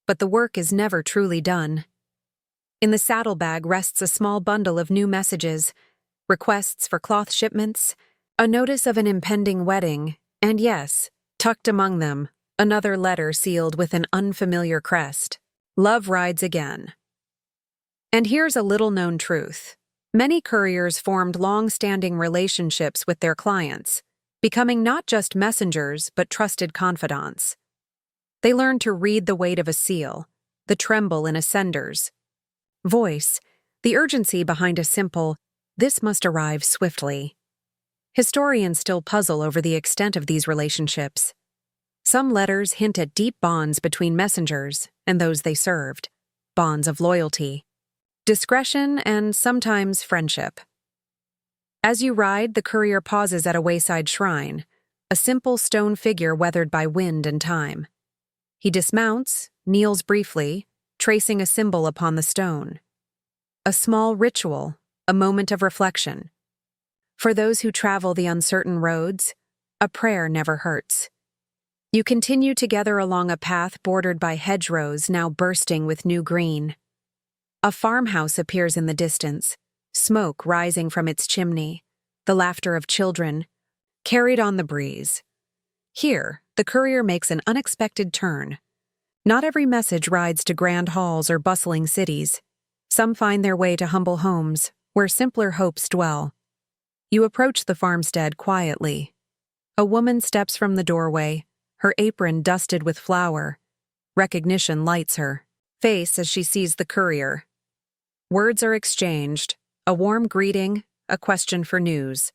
But the work is never truly done. In the saddlebag rests a small bundle of new messages, requests for cloth shipments, a notice of an impending wedding, and yes, tucked among them, another letter sealed with an unfamiliar crest. Love rides again. And here's a little-known truth. Many couriers formed long-standing relationships with their clients, becoming not just messengers but trusted confidants. They learned to read the weight of a seal, the tremble in a sender's voice, the urgency behind a simple, "This must arrive swiftly." Historians still puzzle over the extent of these relationships. Some letters hint at deep bonds between messengers and those they served, bonds of loyalty, discretion, and sometimes friendship. As you ride, the courier pauses at a wayside shrine, a simple stone figure weathered by wind and time. He dismounts, kneels briefly, tracing a symbol upon the stone. A small ritual, a moment of reflection. For those who travel the uncertain roads, a prayer never hurts. You continue together along a path bordered by hedgerows now bursting with new green. A farmhouse appears in the distance, smoke rising from its chimney, the laughter of children, carried on the breeze. Here, the courier makes an unexpected turn. Not every message rides to grand halls or bustling cities. Some find their way to humble homes, where simpler hopes dwell. You approach the farmstead quietly. A woman steps from the doorway, her apron dusted with flour. Recognition lights her face as she sees the courier. Words are exchanged, a warm greeting, a question for news.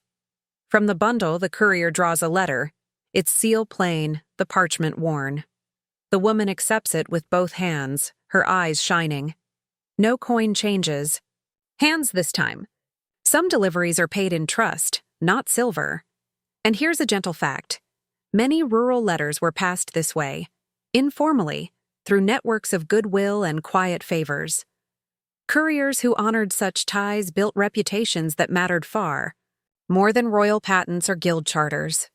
From the bundle, the courier draws a letter, its seal plain, the parchment worn. The woman accepts it with both hands, her eyes shining. No coin changes. Hands this time. Some deliveries are paid in trust, not silver. And here's a gentle fact. Many rural letters were passed this way, informally, through networks of goodwill and quiet favors. Couriers who honored such ties built reputations that mattered far, more than royal patents or guild charters.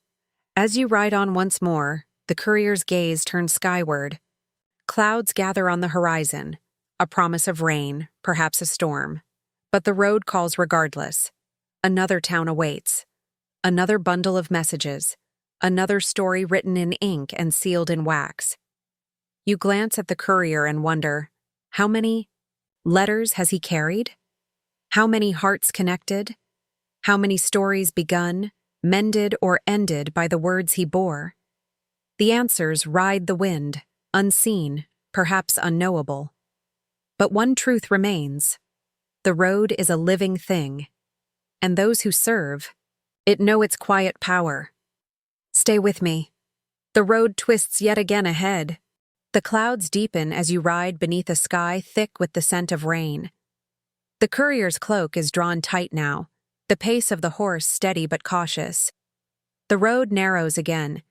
As you ride on once more, the courier's gaze turns skyward. Clouds gather on the horizon, a promise of rain, perhaps a storm. But the road calls regardless. Another town awaits. Another bundle of messages. Another story written in ink and sealed in wax. You glance at the courier and wonder, how many letters has he carried? How many hearts connected? How many stories begun, mended, or ended by the words he bore? The answers ride the wind, unseen, perhaps unknowable. But one truth remains. The road is a living thing, and those who serve it know its quiet power. Stay with me. The road twists yet again ahead. The clouds deepen as you ride beneath a sky thick with the scent of rain. The courier's cloak is drawn tight now, the pace of the horse steady but cautious. The road narrows again,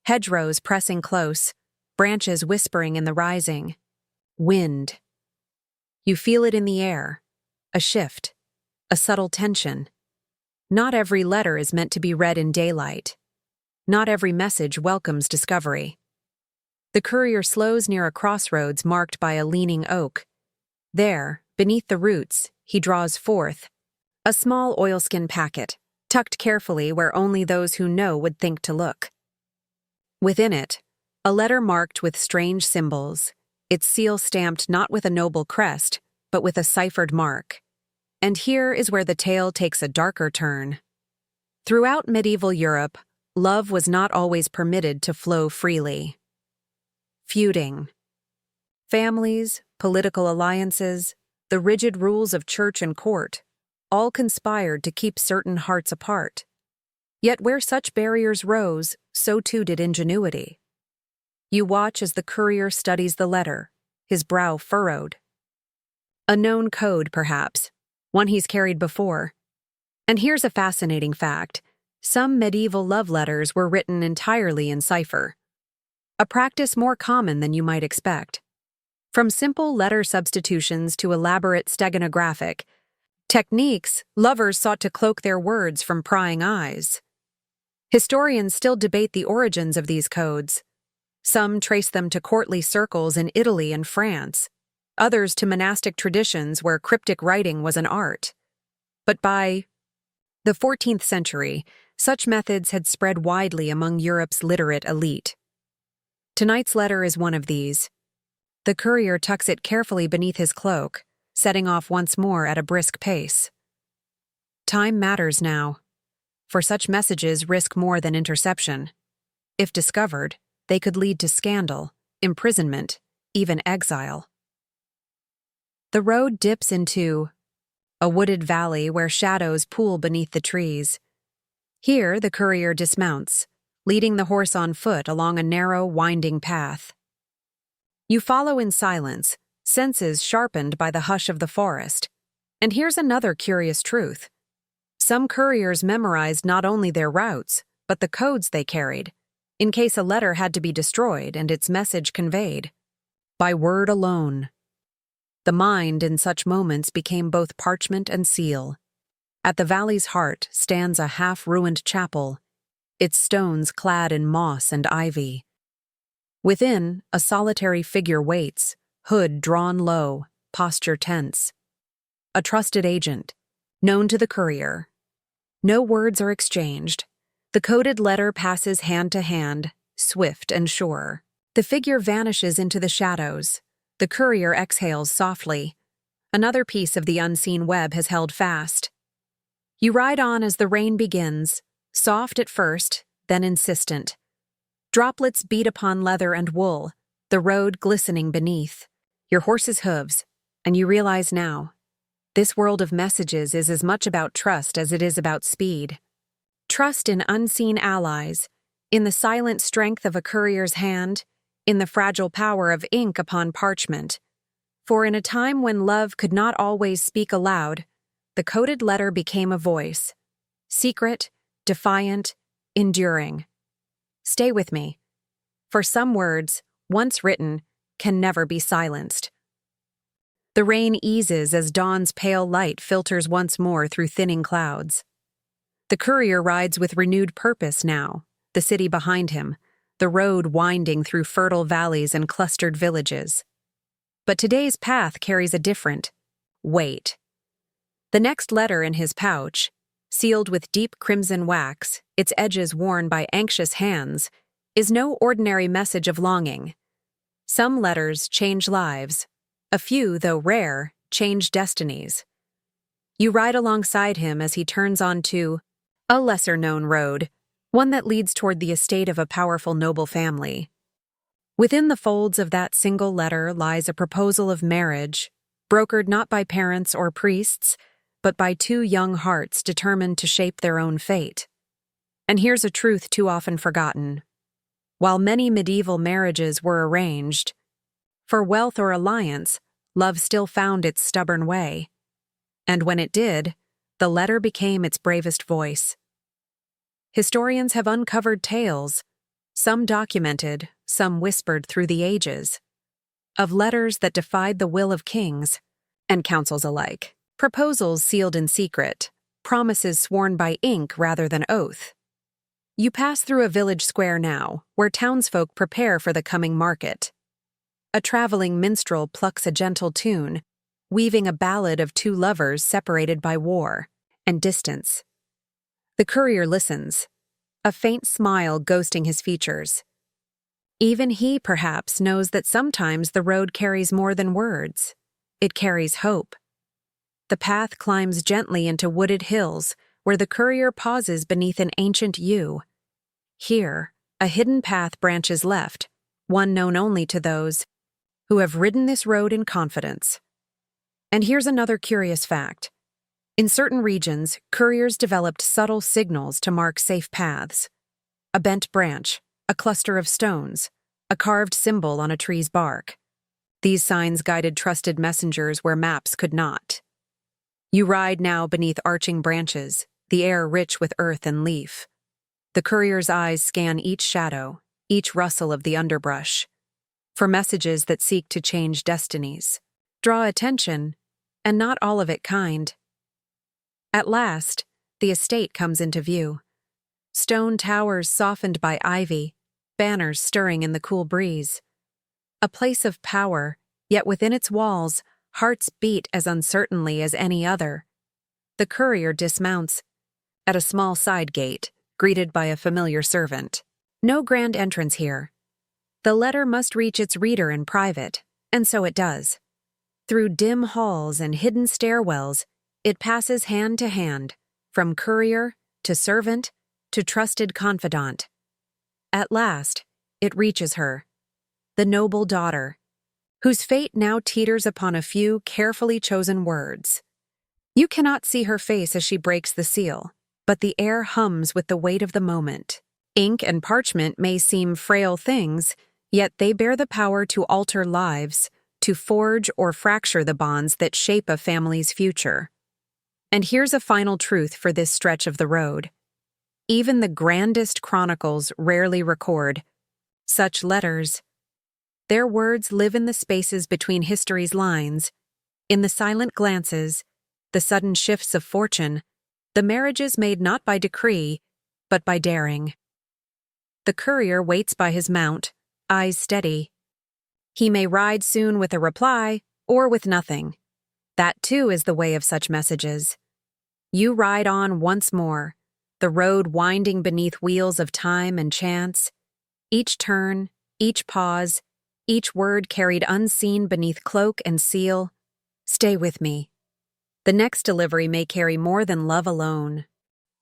hedgerows pressing close, branches whispering in the rising. Wind. You feel it in the air, a shift, a subtle tension. Not every letter is meant to be read in daylight. Not every message welcomes discovery. The courier slows near a crossroads marked by a leaning oak. There, beneath the roots, he draws forth a small oilskin packet, tucked carefully where only those who know would think to look. Within it, a letter marked with strange symbols, its seal stamped not with a noble crest, but with a ciphered mark. And here is where the tale takes a darker turn. Throughout medieval Europe, love was not always permitted to flow freely. Feuding. Families, political alliances, the rigid rules of church and court, all conspired to keep certain hearts apart. Yet where such barriers rose, so too did ingenuity. You watch as the courier studies the letter, his brow furrowed. A known code, perhaps, one he's carried before. And here's a fascinating fact. Some medieval love letters were written entirely in cipher, a practice more common than you might expect. From simple letter substitutions to elaborate steganographic techniques, lovers sought to cloak their words from prying eyes. Historians still debate the origins of these codes. Some trace them to courtly circles in Italy and France, others to monastic traditions where cryptic writing was an art. But by the 14th century, such methods had spread widely among Europe's literate elite. Tonight's letter is one of these. The courier tucks it carefully beneath his cloak, setting off once more at a brisk pace. Time matters now, for such messages risk more than interception. If discovered, they could lead to scandal, imprisonment, even exile. The road dips into a wooded valley where shadows pool beneath the trees. Here, the courier dismounts, leading the horse on foot along a narrow, winding path. You follow in silence, senses sharpened by the hush of the forest. And here's another curious truth. Some couriers memorized not only their routes, but the codes they carried, in case a letter had to be destroyed and its message conveyed. By word alone. The mind in such moments became both parchment and seal. At the valley's heart stands a half-ruined chapel, its stones clad in moss and ivy. Within, a solitary figure waits, hood drawn low, posture tense. A trusted agent, known to the courier. No words are exchanged. The coded letter passes hand to hand, swift and sure. The figure vanishes into the shadows. The courier exhales softly. Another piece of the unseen web has held fast. You ride on as the rain begins, soft at first, then insistent. Droplets beat upon leather and wool, the road glistening beneath, your horse's hooves, and you realize now, this world of messages is as much about trust as it is about speed. Trust in unseen allies, in the silent strength of a courier's hand, in the fragile power of ink upon parchment. For in a time when love could not always speak aloud, the coded letter became a voice, secret, defiant, enduring. Stay with me, for some words, once written, can never be silenced. The rain eases as dawn's pale light filters once more through thinning clouds. The courier rides with renewed purpose now, the city behind him, the road winding through fertile valleys and clustered villages. But today's path carries a different weight. The next letter in his pouch, sealed with deep crimson wax, its edges worn by anxious hands, is no ordinary message of longing. Some letters change lives. A few, though rare, change destinies. You ride alongside him as he turns onto a lesser-known road, one that leads toward the estate of a powerful noble family. Within the folds of that single letter lies a proposal of marriage, brokered not by parents or priests, but by two young hearts determined to shape their own fate. And here's a truth too often forgotten. While many medieval marriages were arranged, for wealth or alliance, love still found its stubborn way. And when it did, the letter became its bravest voice. Historians have uncovered tales, some documented, some whispered through the ages, of letters that defied the will of kings and councils alike, proposals sealed in secret, promises sworn by ink rather than oath. You pass through a village square now, where townsfolk prepare for the coming market. A traveling minstrel plucks a gentle tune, weaving a ballad of two lovers separated by war and distance. The courier listens, a faint smile ghosting his features. Even he, perhaps, knows that sometimes the road carries more than words. It carries hope. The path climbs gently into wooded hills, where the courier pauses beneath an ancient yew. Here, a hidden path branches left, one known only to those who have ridden this road in confidence. And here's another curious fact. In certain regions, couriers developed subtle signals to mark safe paths. A bent branch, a cluster of stones, a carved symbol on a tree's bark. These signs guided trusted messengers where maps could not. You ride now beneath arching branches, the air rich with earth and leaf. The courier's eyes scan each shadow, each rustle of the underbrush, for messages that seek to change destinies, draw attention, and not all of it kind. At last, the estate comes into view. Stone towers softened by ivy, banners stirring in the cool breeze. A place of power, yet within its walls, hearts beat as uncertainly as any other. The courier dismounts at a small side gate, greeted by a familiar servant. No grand entrance here. The letter must reach its reader in private, and so it does. Through dim halls and hidden stairwells, it passes hand to hand, from courier to servant to trusted confidant. At last, it reaches her, the noble daughter, whose fate now teeters upon a few carefully chosen words. You cannot see her face as she breaks the seal, but the air hums with the weight of the moment. Ink and parchment may seem frail things, yet they bear the power to alter lives, to forge or fracture the bonds that shape a family's future. And here's a final truth for this stretch of the road. Even the grandest chronicles rarely record such letters. Their words live in the spaces between history's lines, in the silent glances, the sudden shifts of fortune, the marriages made not by decree, but by daring. The courier waits by his mount, eyes steady. He may ride soon with a reply, or with nothing. That too is the way of such messages. You ride on once more, the road winding beneath wheels of time and chance. Each turn, each pause, each word carried unseen beneath cloak and seal. Stay with me. The next delivery may carry more than love alone.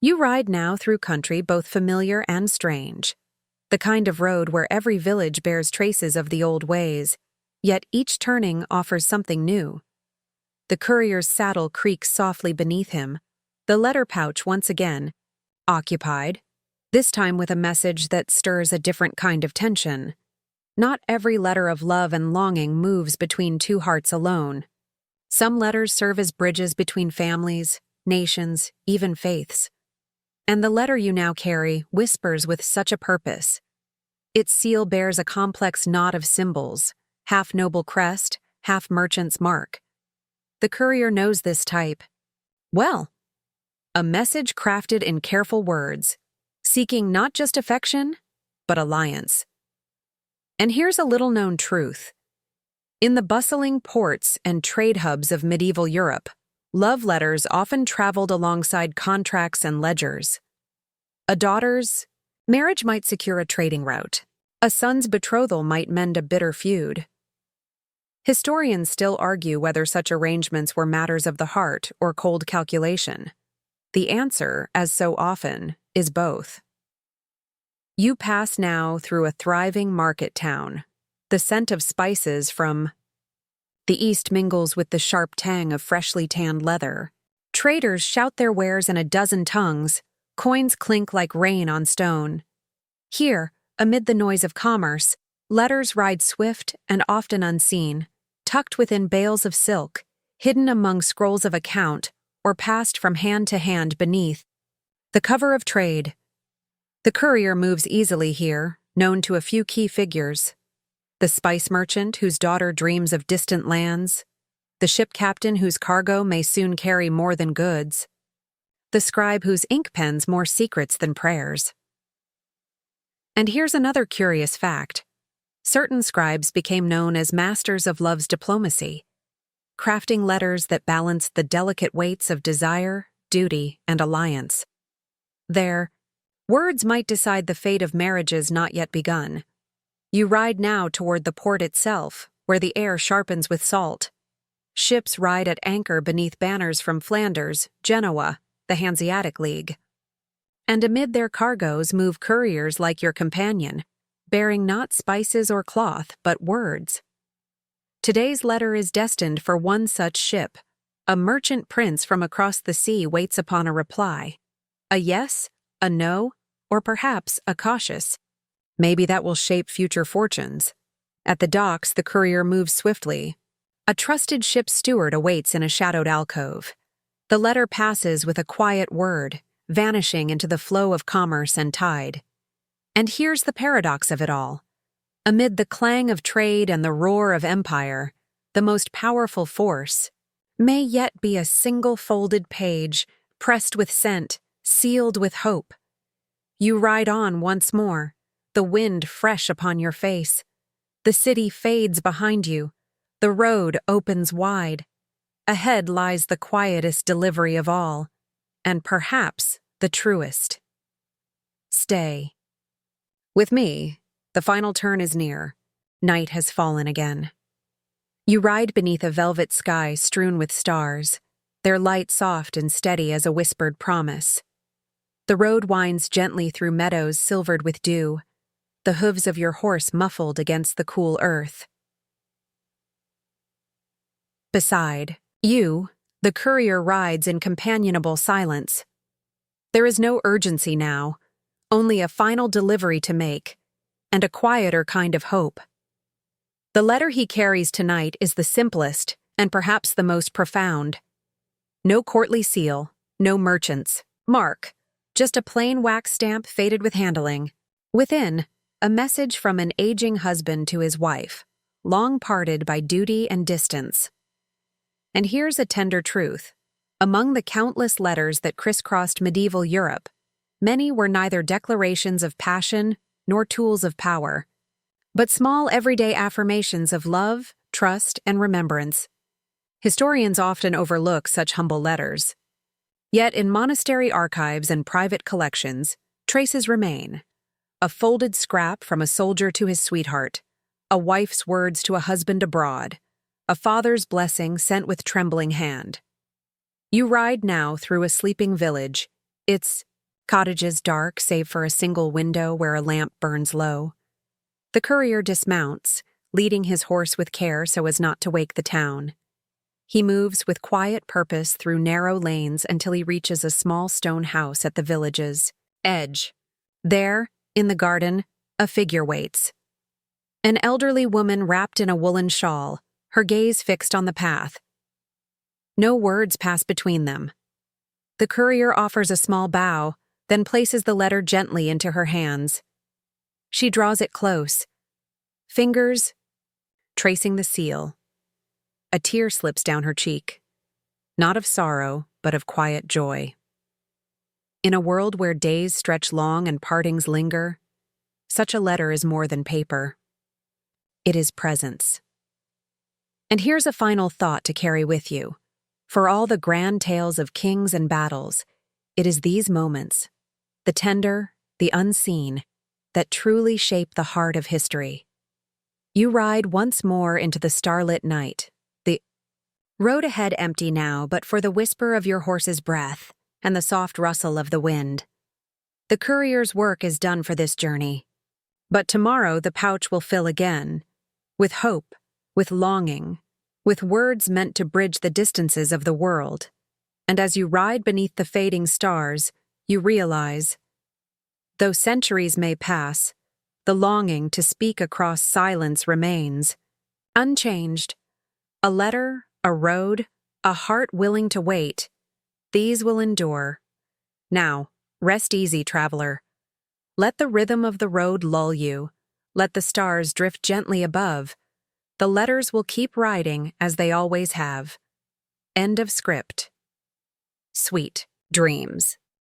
You ride now through country both familiar and strange, the kind of road where every village bears traces of the old ways, yet each turning offers something new. The courier's saddle creaks softly beneath him, the letter pouch once again occupied, this time with a message that stirs a different kind of tension. Not every letter of love and longing moves between two hearts alone. Some letters serve as bridges between families, nations, even faiths. And the letter you now carry whispers with such a purpose. Its seal bears a complex knot of symbols, half noble crest, half merchant's mark. The courier knows this type well. A message crafted in careful words, seeking not just affection, but alliance. And here's a little-known truth. In the bustling ports and trade hubs of medieval Europe, love letters often traveled alongside contracts and ledgers. A daughter's marriage might secure a trading route. A son's betrothal might mend a bitter feud. Historians still argue whether such arrangements were matters of the heart or cold calculation. The answer, as so often, is both. You pass now through a thriving market town. The scent of spices from the east mingles with the sharp tang of freshly tanned leather. Traders shout their wares in a dozen tongues, coins clink like rain on stone. Here, amid the noise of commerce, letters ride swift and often unseen, tucked within bales of silk, hidden among scrolls of account, or passed from hand to hand beneath the cover of trade. The courier moves easily here, known to a few key figures. The spice merchant whose daughter dreams of distant lands, the ship captain whose cargo may soon carry more than goods, the scribe whose ink pens more secrets than prayers. And here's another curious fact. Certain scribes became known as masters of love's diplomacy, crafting letters that balanced the delicate weights of desire, duty, and alliance. Their words might decide the fate of marriages not yet begun. You ride now toward the port itself, where the air sharpens with salt. Ships ride at anchor beneath banners from Flanders, Genoa, the Hanseatic League. And amid their cargoes move couriers like your companion, bearing not spices or cloth, but words. Today's letter is destined for one such ship. A merchant prince from across the sea waits upon a reply. A yes, a no, or perhaps a cautious. Maybe that will shape future fortunes. At the docks, the courier moves swiftly. A trusted ship's steward awaits in a shadowed alcove. The letter passes with a quiet word, vanishing into the flow of commerce and tide. And here's the paradox of it all. Amid the clang of trade and the roar of empire, the most powerful force may yet be a single folded page, pressed with scent, sealed with hope. You ride on once more, the wind fresh upon your face. The city fades behind you. The road opens wide. Ahead lies the quietest delivery of all, and perhaps the truest. Stay. With me, the final turn is near. Night has fallen again. You ride beneath a velvet sky strewn with stars, their light soft and steady as a whispered promise. The road winds gently through meadows silvered with dew, the hooves of your horse muffled against the cool earth. Beside you, the courier rides in companionable silence. There is no urgency now, only a final delivery to make, and a quieter kind of hope. The letter he carries tonight is the simplest and perhaps the most profound. No courtly seal, no merchant's mark, just a plain wax stamp faded with handling. Within, a message from an aging husband to his wife, long parted by duty and distance. And here's a tender truth. Among the countless letters that crisscrossed medieval Europe, many were neither declarations of passion nor tools of power, but small everyday affirmations of love, trust, and remembrance. Historians often overlook such humble letters. Yet in monastery archives and private collections, traces remain. A folded scrap from a soldier to his sweetheart, a wife's words to a husband abroad, a father's blessing sent with trembling hand. You ride now through a sleeping village, its Cottages dark save for a single window where a lamp burns low. The courier dismounts, leading his horse with care so as not to wake the town. He moves with quiet purpose through narrow lanes until he reaches a small stone house at the village's edge. There, in the garden, a figure waits. An elderly woman wrapped in a woolen shawl, her gaze fixed on the path. No words pass between them. The courier offers a small bow, then places the letter gently into her hands. She draws it close, fingers tracing the seal. A tear slips down her cheek, not of sorrow, but of quiet joy. In a world where days stretch long and partings linger, such a letter is more than paper. It is presence. And here's a final thought to carry with you. For all the grand tales of kings and battles, it is these moments, the tender, the unseen, that truly shape the heart of history. You ride once more into the starlit night, the road ahead empty now but for the whisper of your horse's breath and the soft rustle of the wind. The courier's work is done for this journey, but tomorrow the pouch will fill again, with hope, with longing, with words meant to bridge the distances of the world. And as you ride beneath the fading stars, you realize, though centuries may pass, the longing to speak across silence remains, unchanged. A letter, a road, a heart willing to wait, these will endure. Now, rest easy, traveler. Let the rhythm of the road lull you. Let the stars drift gently above. The letters will keep riding as they always have. End of script. Sweet dreams.